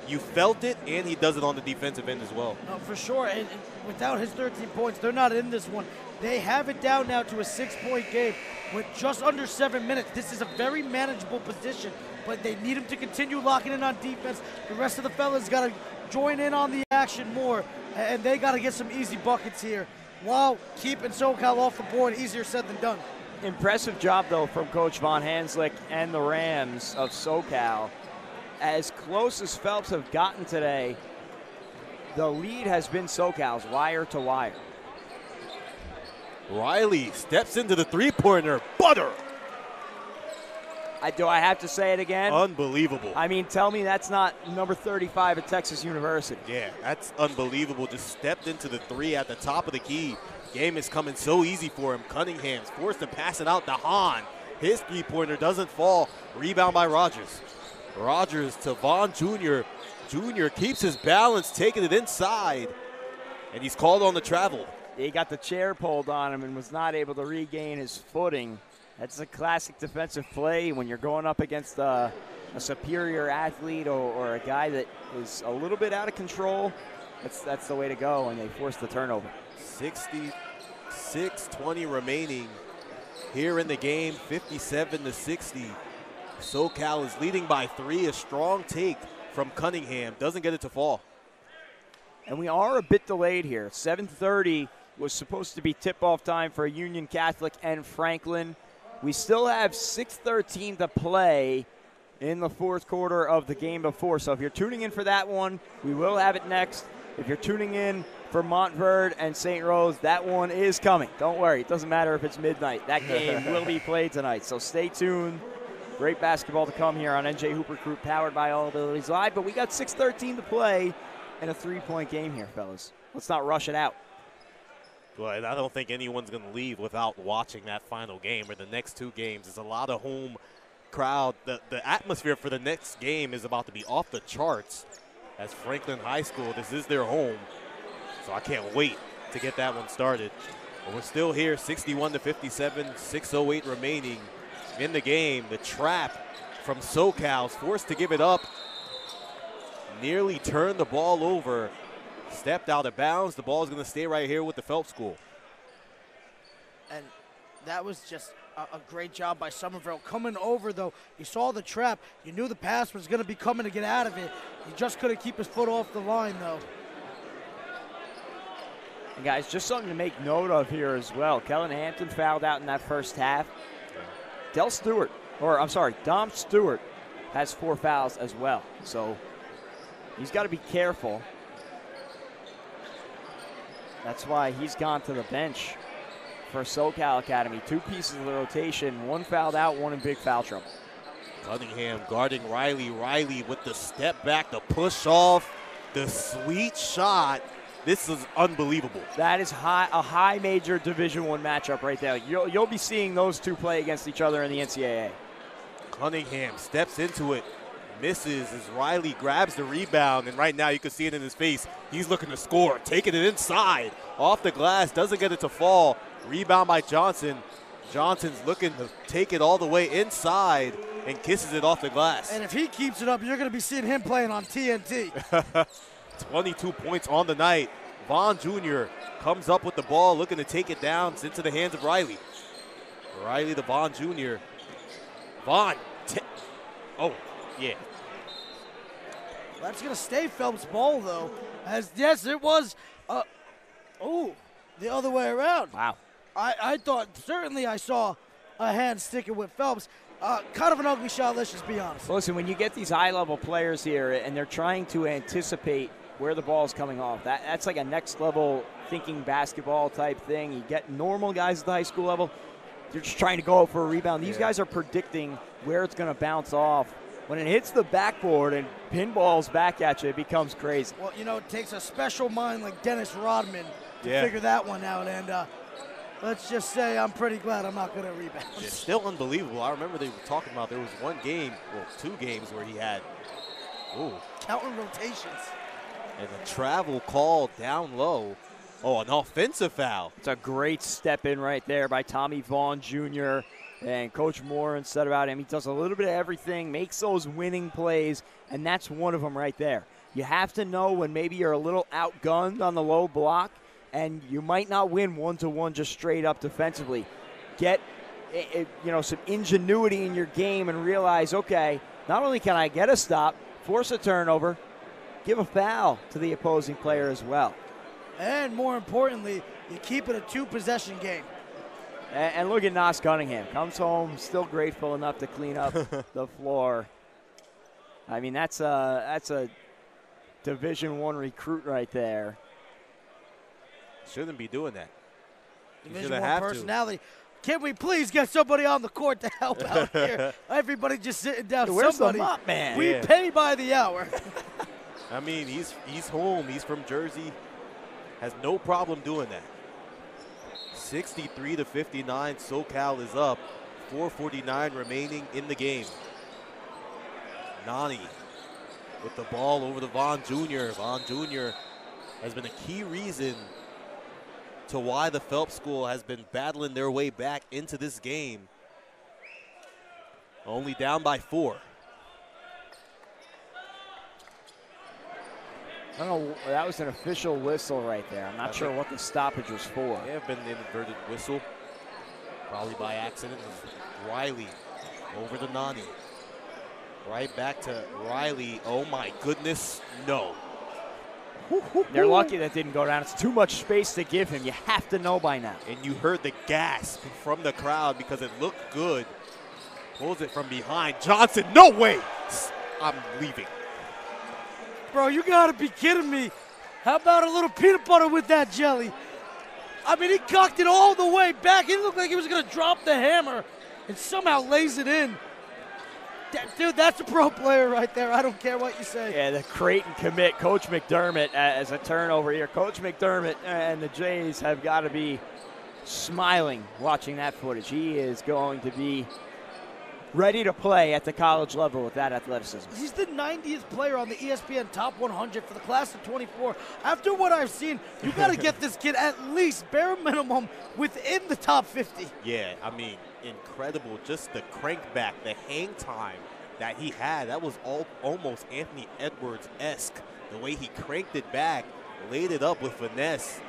you felt it, and he does it on the defensive end as well. No, for sure, and without his 13 points, they're not in this one. They have it down now to a 6-point game with just under 7 minutes. This is a very manageable position, but they need him to continue locking in on defense. The rest of the fellas got to join in on the action more, and they got to get some easy buckets here while keeping SoCal off the board. Easier said than done. Impressive job, though, from Coach Von Hanslick and the Rams of SoCal. As close as Phelps have gotten today, the lead has been SoCal's wire to wire. Riley steps into the three-pointer. Butter! Do I have to say it again? Unbelievable. I mean, tell me that's not number 35 at Texas University. Yeah, that's unbelievable. Just stepped into the three at the top of the key. Game is coming so easy for him. Cunningham's forced to pass it out to Hahn. His three-pointer doesn't fall. Rebound by Rogers. Rogers to Vaughn Jr. Jr. keeps his balance, taking it inside, and he's called on the travel. He got the chair pulled on him and was not able to regain his footing. That's a classic defensive play when you're going up against a superior athlete or a guy that is a little bit out of control. That's the way to go, and they force the turnover. 66-20 remaining here in the game, 57-60. SoCal is leading by 3. A strong take from Cunningham. Doesn't get it to fall. And we are a bit delayed here. 7:30 was supposed to be tip-off time for Union Catholic and Franklin. We still have 6:13 to play in the fourth quarter of the game before. So if you're tuning in for that one, we will have it next. If you're tuning in for Montverde and St. Rose, that one is coming. Don't worry. It doesn't matter if it's midnight. That game will be played tonight. So stay tuned. Great basketball to come here on NJ Hooper Group, powered by All Abilities Live. But we got 6:13 to play and a 3-point game here, fellas. Let's not rush it out. Well, I don't think anyone's going to leave without watching that final game or the next 2 games. There's a lot of home crowd. The atmosphere for the next game is about to be off the charts. As Franklin High School, this is their home. So I can't wait to get that one started. But we're still here, 61-57, 6:08 remaining in the game. The trap from SoCal is forced to give it up. Nearly turned the ball over. Stepped out of bounds. The ball is going to stay right here with the Phelps School. And that was just a great job by Somerville. Coming over, though, you saw the trap. You knew the pass was going to be coming to get out of it. He just couldn't keep his foot off the line, though. And guys, just something to make note of here as well. Kellen Hampton fouled out in that first half. Dom Stewart has 4 fouls as well. So he's got to be careful. That's why he's gone to the bench for SoCal Academy. 2 pieces of the rotation, 1 fouled out, 1 in big foul trouble. Cunningham guarding Riley. Riley with the step back, the push off, the sweet shot. This is unbelievable. That is a high major Division I matchup right there. You'll be seeing those 2 play against each other in the NCAA. Cunningham steps into it, misses as Riley grabs the rebound, and right now you can see it in his face. He's looking to score, taking it inside, off the glass, doesn't get it to fall. Rebound by Johnson. Johnson's looking to take it all the way inside and kisses it off the glass. And if he keeps it up, you're going to be seeing him playing on TNT. 22 points on the night. Vaughn Jr. comes up with the ball, looking to take it down. It's into the hands of Riley. Riley to Vaughn Jr. Vaughn. Oh, yeah. That's going to stay Phelps' ball, though. Yes, it was. The other way around. Wow. I thought, certainly I saw a hand sticking with Phelps. Kind of an ugly shot, let's just be honest. Listen, when you get these high-level players here and they're trying to anticipate where the ball is coming off, that's like a next-level thinking basketball type thing. You get normal guys at the high school level, they're just trying to go out for a rebound. These guys are predicting where it's going to bounce off. When it hits the backboard and pinballs back at you, it becomes crazy. Well, it takes a special mind like Dennis Rodman to figure that one out. And let's just say I'm pretty glad I'm not going to rebound. It's still unbelievable. I remember they were talking about there was 1 game, 2 games where he had counting rotations. And a travel call down low. Oh, an offensive foul. It's a great step in right there by Tommy Vaughn Jr. And Coach Moran said about him, he does a little bit of everything, makes those winning plays, and that's one of them right there. You have to know when maybe you're a little outgunned on the low block, and you might not win 1-to-1 just straight up defensively. Get some ingenuity in your game and realize, okay, not only can I get a stop, force a turnover, give a foul to the opposing player as well. And more importantly, you keep it a 2-possession game. And look at Naas Cunningham. Comes home, still grateful enough to clean up the floor. I mean, that's a Division I recruit right there. Shouldn't be doing that. Division I personality. Can we please get somebody on the court to help out here? Everybody just sitting down. Dude, where's somebody. the mop man? We pay by the hour. I mean, he's home. He's from Jersey. Has no problem doing that. 63-59. SoCal is up. 4:49 remaining in the game. Nani with the ball over to Vaughn Jr. Vaughn Jr. has been a key reason to why the Phelps School has been battling their way back into this game. Only down by 4. I don't know, that was an official whistle right there. I'm not sure what the stoppage was for. May have been an inverted whistle, probably by accident. Riley over to Nani. Right back to Riley. Oh my goodness, no. They're lucky that didn't go down. It's too much space to give him. You have to know by now. And you heard the gasp from the crowd because it looked good. Pulls it from behind. Johnson, no way. I'm leaving. Bro, you gotta be kidding me. How about a little peanut butter with that jelly? I mean, he cocked it all the way back. It looked like he was gonna drop the hammer and somehow lays it in. Dude, that's a pro player right there. I don't care what you say. Yeah, the create and commit. Coach McDermott as a turnover here. Coach McDermott and the Jays have got to be smiling watching that footage. He is going to be ready to play at the college level with that athleticism. He's the 90th player on the ESPN Top 100 for the class of 24. After what I've seen, you got to get this kid at least bare minimum within the top 50. Yeah, I mean, incredible. Just the crank back, the hang time that he had. That was almost Anthony Edwards-esque. The way he cranked it back, laid it up with finesse.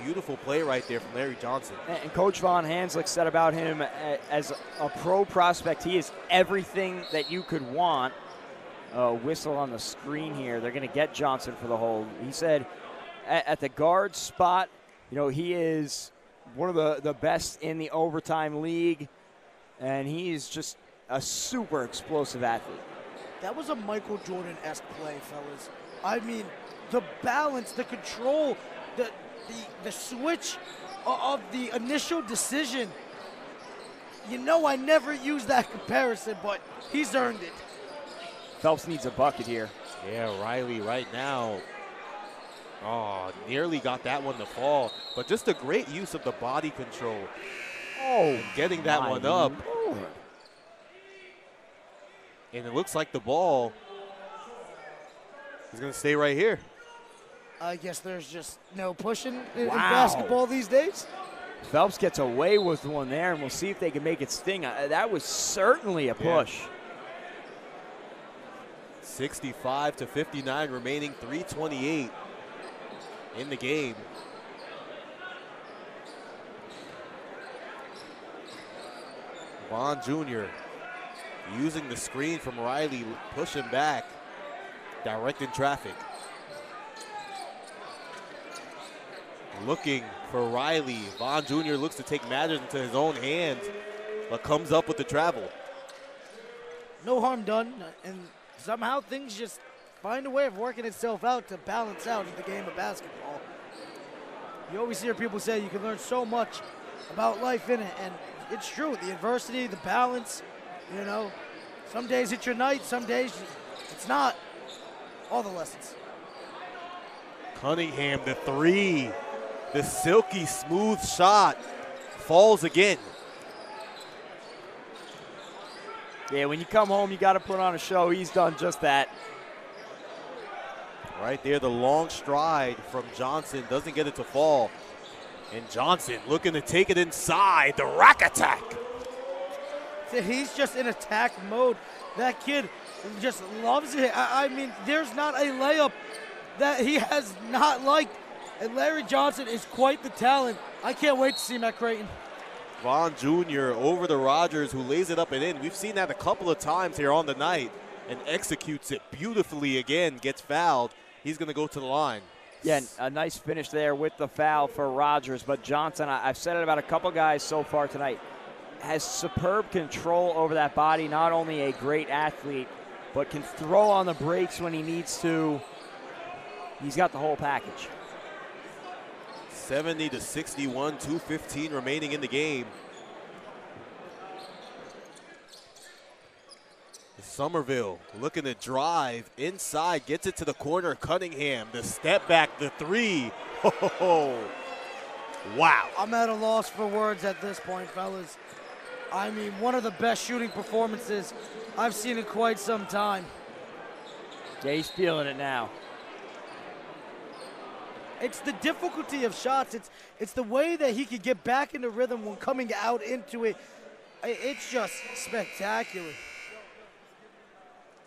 Beautiful play right there from Larry Johnson. And Coach Von Hanslick said about him as a pro prospect, he is everything that you could want. Whistle on the screen here. They're going to get Johnson for the hold. He said at the guard spot, he is one of the best in the overtime league. and he's just a super explosive athlete. That was a Michael Jordan-esque play, fellas. I mean, the balance, the control, the switch of the initial decision. You know I never use that comparison, but he's earned it. Phelps needs a bucket here. Yeah, Riley right now. Oh, nearly got that one to fall, but just a great use of the body control. Oh, and getting that one up. Lord. And it looks like the ball is going to stay right here. I guess there's just no pushing in Wow. basketball these days. Phelps gets away with one there, and we'll see if they can make it sting. That was certainly a push. 65-59 remaining, 3:28 in the game. Vaughn Jr. using the screen from Riley, pushing back, directing traffic. Looking for Riley. Vaughn Jr. looks to take matters into his own hands, but comes up with the travel. No harm done, and somehow things just find a way of working itself out to balance out in the game of basketball. You always hear people say you can learn so much about life in it, and it's true. The adversity, the balance, you know. Some days it's your night, some days it's not. All the lessons. Cunningham, the three. The silky smooth shot falls again. Yeah, when you come home, you got to put on a show. He's done just that. Right there, the long stride from Johnson doesn't get it to fall. And Johnson looking to take it inside, the rack attack. So he's just in attack mode. That kid just loves it. I mean, there's not a layup that he has not liked. And Larry Johnson is quite the talent. I can't wait to see him at Creighton. Vaughn Jr. over to Rogers, who lays it up and in. We've seen that a couple of times here on the night and executes it beautifully again, gets fouled. He's going to go to the line. Yeah, a nice finish there with the foul for Rogers. But Johnson, I've said it about a couple guys so far tonight, has superb control over that body. Not only a great athlete, but can throw on the brakes when he needs to. He's got the whole package. 70-61, 2:15 remaining in the game. Somerville looking to drive inside, gets it to the corner. Cunningham, the step back, the three. Oh, wow. I'm at a loss for words at this point, fellas. I mean, one of the best shooting performances I've seen in quite some time. Yeah, he's feeling it now. It's the difficulty of shots. It's the way that he could get back into rhythm when coming out into it. It's just spectacular.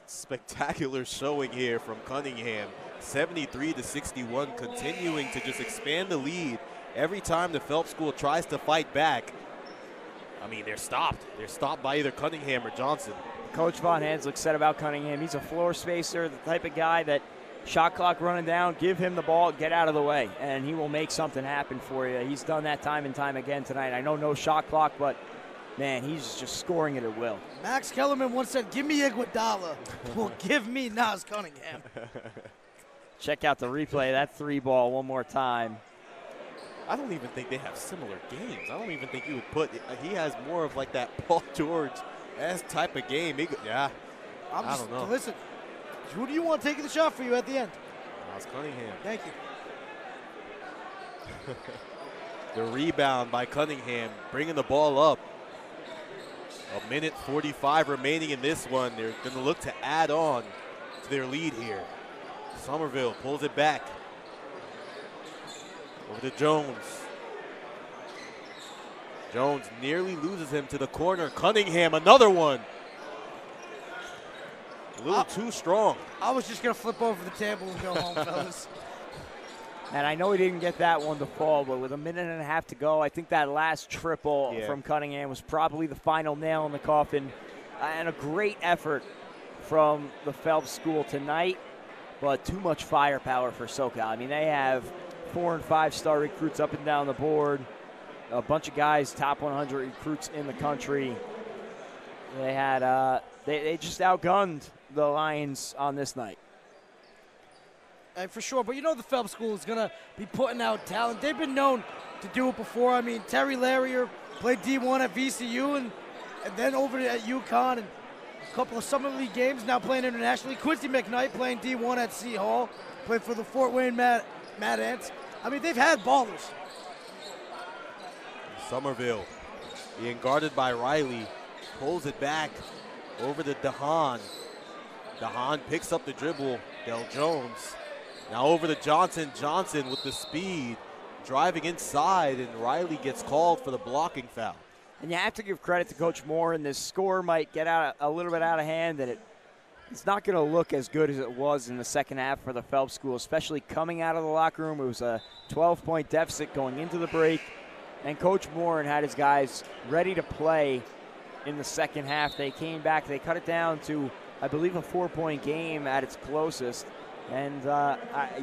Spectacular showing here from Cunningham. 73-61, continuing to just expand the lead. Every time the Phelps school tries to fight back, I mean, they're stopped. They're stopped by either Cunningham or Johnson. Coach Von Hanslick said about Cunningham, he's a floor spacer, the type of guy that shot clock running down, give him the ball, get out of the way, and he will make something happen for you. He's done that time and time again tonight. I know no shot clock, but, man, he's just scoring it at will. Max Kellerman once said, give me Iguodala. Well, give me Naas Cunningham. Check out the replay of that three ball one more time. I don't even think they have similar games. I don't even think you would put – he has more of like that Paul George-esque type of game. I don't know. Listen, who do you want taking the shot for you at the end? Naas Cunningham. Thank you. The rebound by Cunningham, bringing the ball up. 1:45 remaining in this one. They're going to look to add on to their lead here. Somerville pulls it back. Over to Jones. Jones nearly loses him to the corner. Cunningham, another one. A little too strong. I was just going to flip over the table and go home, fellas. And I know he didn't get that one to fall, but with a minute and a half to go, I think that last triple from Cunningham was probably the final nail in the coffin. And a great effort from the Phelps school tonight, but too much firepower for SoCal. I mean, they have 4- and 5-star recruits up and down the board, a bunch of guys, top 100 recruits in the country. They had they just outgunned the Lions on this night. For sure, but you know the Phelps School is going to be putting out talent. They've been known to do it before. I mean, Terry Larrier played D1 at VCU and then over at UConn and a couple of Summer League games, now playing internationally. Quincy McKnight playing D1 at C Hall, played for the Fort Wayne Mad Ants. I mean, they've had ballers. Somerville being guarded by Riley, pulls it back over to DeHaan. DeHaan picks up the dribble, Del Jones. Now over to Johnson. Johnson with the speed, driving inside, and Riley gets called for the blocking foul. And you have to give credit to Coach Moore, and this score might get out a little bit out of hand, and it's not going to look as good as it was in the second half for the Phelps School, especially coming out of the locker room. It was a 12-point deficit going into the break, and Coach Moore had his guys ready to play in the second half. They came back. They cut it down to, I believe, a 4-point game at its closest, and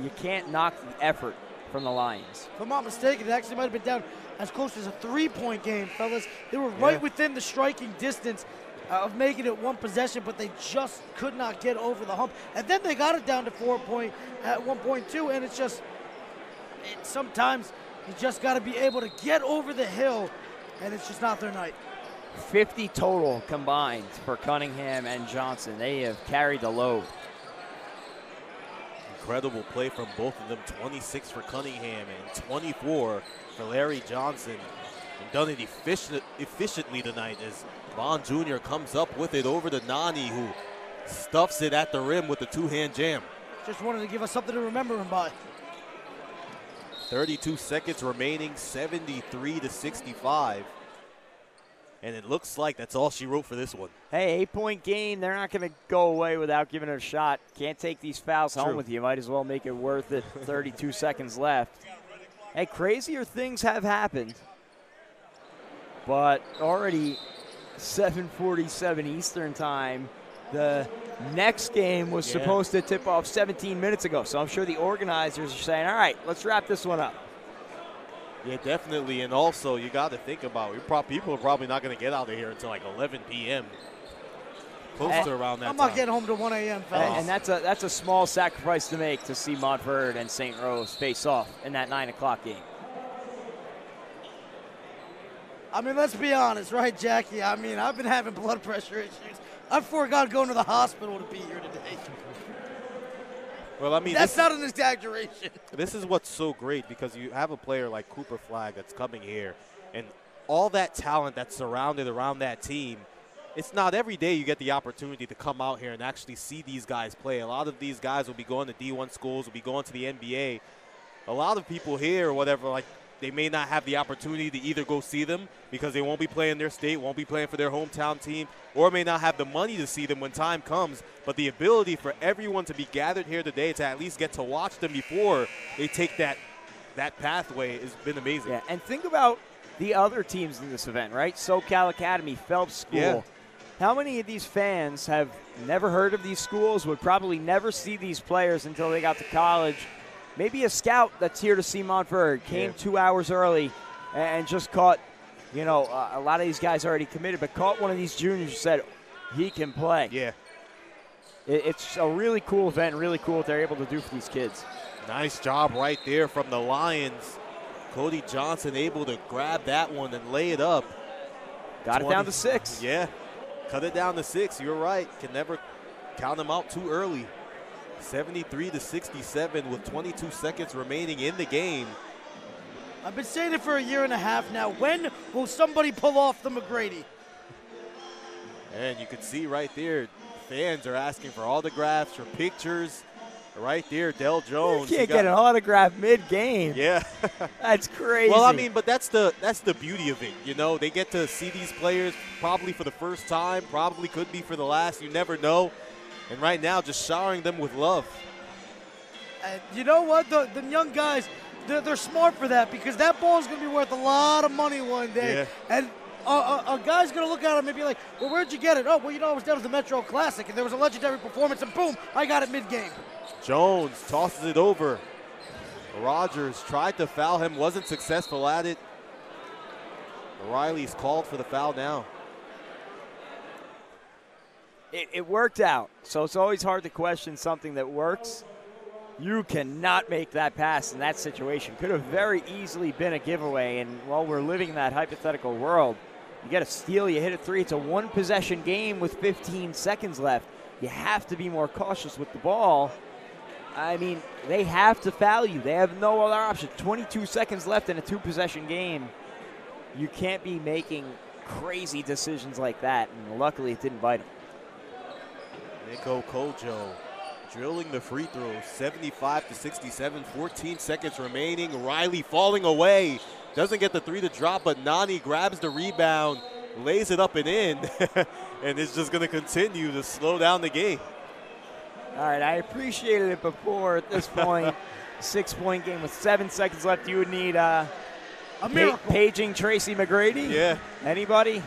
you can't knock the effort from the Lions. If I'm not mistaken, it actually might have been down as close as a 3-point game, fellas. They were right within the striking distance of making it one possession, but they just could not get over the hump. And then they got it down to 4-point at 1.2, and it's just, sometimes you just got to be able to get over the hill, and it's just not their night. 50 total combined for Cunningham and Johnson. They have carried the load. Incredible play from both of them. 26 for Cunningham and 24 for Larry Johnson. And done it efficiently tonight as Vaughn Jr. comes up with it over to Nani, who stuffs it at the rim with the two-hand jam. Just wanted to give us something to remember him by. 32 seconds remaining, 73-65. And it looks like that's all she wrote for this one. Hey, 8-point game. They're not going to go away without giving it a shot. Can't take these fouls home with you. Might as well make it worth it. 32 seconds left. Hey, crazier things have happened. But already 7:47 Eastern time. The next game was supposed to tip off 17 minutes ago. So I'm sure the organizers are saying, all right, let's wrap this one up. Yeah, definitely. And also, you got to think about people are probably not going to get out of here until like 11 p.m. Close to around that I'm time. not getting home to 1 a.m., fellas. And that's a small sacrifice to make to see Montford and St. Rose face off in that 9 o'clock game. I mean, let's be honest, right, Jackie? I mean, I've been having blood pressure issues. I've forgone going to the hospital to be here today. Well, I mean, that's not an exaggeration. This is what's so great because you have a player like Cooper Flagg that's coming here, and all that talent that's surrounded around that team. It's not every day you get the opportunity to come out here and actually see these guys play. A lot of these guys will be going to D1 schools, will be going to the NBA. A lot of people here or whatever, like, they may not have the opportunity to either go see them because they won't be playing their state, won't be playing for their hometown team, or may not have the money to see them when time comes. But the ability for everyone to be gathered here today to at least get to watch them before they take that pathway has been amazing. Yeah, and think about the other teams in this event, right? SoCal Academy, Phelps School. Yeah. How many of these fans have never heard of these schools, would probably never see these players until they got to college? Maybe a scout that's here to see Montford came 2 hours early and just caught, a lot of these guys already committed, but caught one of these juniors who said he can play. Yeah. It's a really cool event, really cool what they're able to do for these kids. Nice job right there from the Lions. Cody Johnson able to grab that one and lay it up. Got it down to 6. Yeah, cut it down to 6. You're right. Can never count them out too early. 73-67 with 22 seconds remaining in the game. I've been saying it for a year and a half now. When will somebody pull off the McGrady? And you can see right there, fans are asking for autographs, for pictures. Right there, Del Jones. You can't get an autograph mid-game. Yeah. That's crazy. Well, I mean, but that's the beauty of it. They get to see these players probably for the first time, probably could be for the last. You never know. And right now, just showering them with love. And you know what? The young guys, they're smart for that because that ball is going to be worth a lot of money one day. Yeah. And a guy's going to look at him and be like, well, where'd you get it? Oh, well, I was down at the Metro Classic, and there was a legendary performance, and boom, I got it mid-game. Jones tosses it over. Rogers tried to foul him, wasn't successful at it. Riley's called for the foul now. it worked out. So it's always hard to question something that works. You cannot make that pass in that situation. Could have very easily been a giveaway. And while we're living in that hypothetical world, you get a steal, you hit a three. It's a one-possession game with 15 seconds left. You have to be more cautious with the ball. I mean, they have to foul you. They have no other option. 22 seconds left in a two-possession game. You can't be making crazy decisions like that, and luckily it didn't bite him. Nico Kojo drilling the free throw, 75-67, 14 seconds remaining. Riley falling away. Doesn't get the three to drop, but Nani grabs the rebound, lays it up and in, and it's just going to continue to slow down the game. All right, I appreciated it before. At this point, 6-point game with 7 seconds left. You would need a miracle. Paging Tracy McGrady? Yeah. Anybody?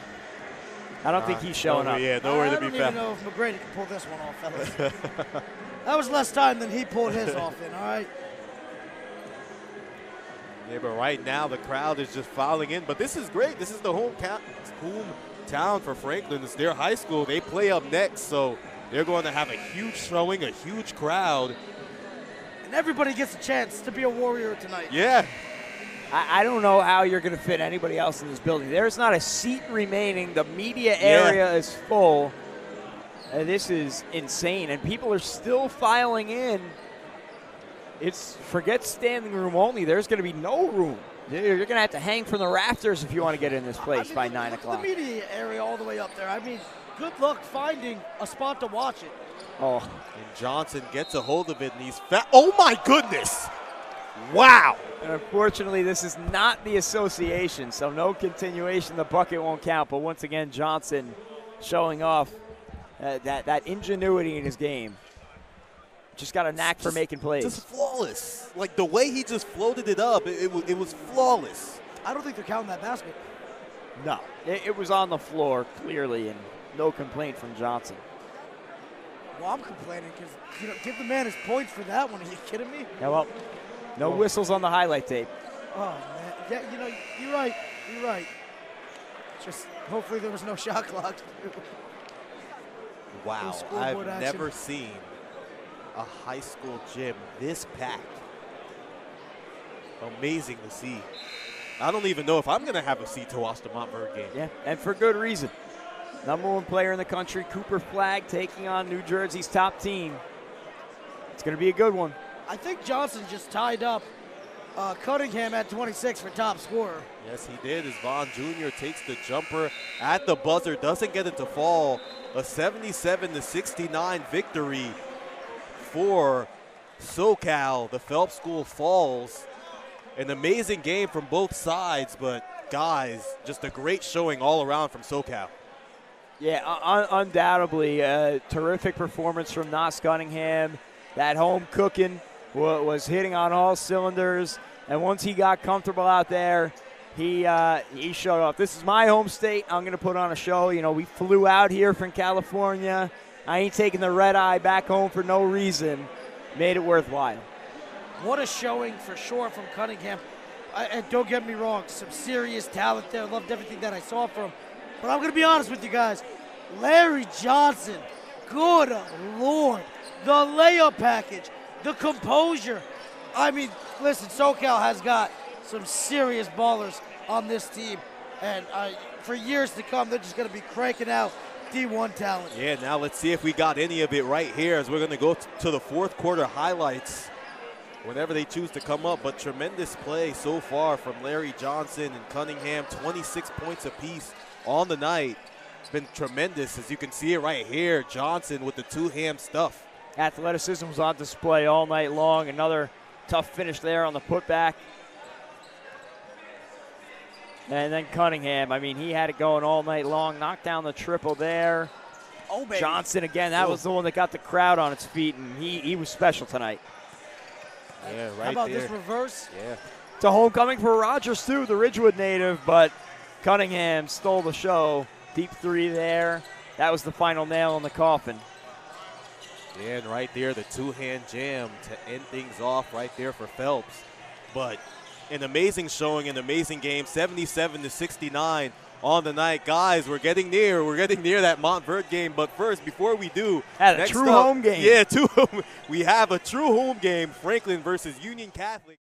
I don't think he's showing up. Yeah, nowhere to be found. I don't even know if McGrady can pull this one off, fellas. That was less time than he pulled his off in, all right? Yeah, but right now the crowd is just filing in. But this is great. This is the hometown for Franklin. It's their high school. They play up next, so they're going to have a huge showing, a huge crowd. And everybody gets a chance to be a Warrior tonight. Yeah. I don't know how you're going to fit anybody else in this building. There's not a seat remaining. The media area is full. This is insane, and people are still filing in. Forget standing room only. There's going to be no room. You're going to have to hang from the rafters if you want to get in this place by 9 o'clock. The media area all the way up there. I mean, good luck finding a spot to watch it. Oh. And Johnson gets a hold of it, and he's oh, my goodness. Wow. And unfortunately, this is not the association, so no continuation. The bucket won't count. But once again, Johnson showing off that ingenuity in his game. Just got a knack for making plays. Just flawless. Like the way he just floated it up, it was flawless. I don't think they're counting that basket. No. It was on the floor, clearly, and no complaint from Johnson. Well, I'm complaining because, give the man his points for that one. Are you kidding me? Yeah, well, no whistles on the highlight tape. Oh, man. Yeah, you're right. You're right. Just hopefully there was no shot clock. Wow. I've never seen a high school gym this packed. Amazing to see. I don't even know if I'm going to have a seat to watch the Montverde game. Yeah, and for good reason. #1 player in the country, Cooper Flagg, taking on New Jersey's top team. It's going to be a good one. I think Johnson just tied up Cunningham at 26 for top scorer. Yes, he did, as Vaughn Jr. takes the jumper at the buzzer, doesn't get it to fall. A 77-69 victory for SoCal. The Phelps School falls. An amazing game from both sides, but guys, just a great showing all around from SoCal. Yeah, undoubtedly a terrific performance from Naas Cunningham. That home cooking was hitting on all cylinders, and once he got comfortable out there, he showed off. This is my home state. I'm going to put on a show. We flew out here from California. I ain't taking the red eye back home for no reason. Made it worthwhile. What a showing for sure from Cunningham. And don't get me wrong, some serious talent there. Loved everything that I saw from him. But I'm going to be honest with you guys. Larry Johnson, good Lord. The layup package, the composure. I mean, listen, SoCal has got some serious ballers on this team. And for years to come, they're just going to be cranking out D1 talent. Yeah, now let's see if we got any of it right here as we're going to go to the fourth quarter highlights whenever they choose to come up. But tremendous play so far from Larry Johnson and Cunningham, 26 points apiece on the night. It's been tremendous, as you can see it right here. Johnson with the two-hand stuff. Athleticism was on display all night long. Another tough finish there on the putback. And then Cunningham, I mean, he had it going all night long. Knocked down the triple there. Oh, baby. Johnson again, that was the one that got the crowd on its feet, and he was special tonight. Yeah, right there. How about this reverse? Yeah. It's a homecoming for Rogers, too, the Ridgewood native, but Cunningham stole the show. Deep three there. That was the final nail in the coffin. Yeah, and right there, the two-hand jam to end things off right there for Phelps. But an amazing showing, an amazing game, 77-69. on the night. Guys, we're getting near that Montverde game. But first, before we do, Had a true home game. Yeah, we have a true home game, Franklin versus Union Catholic.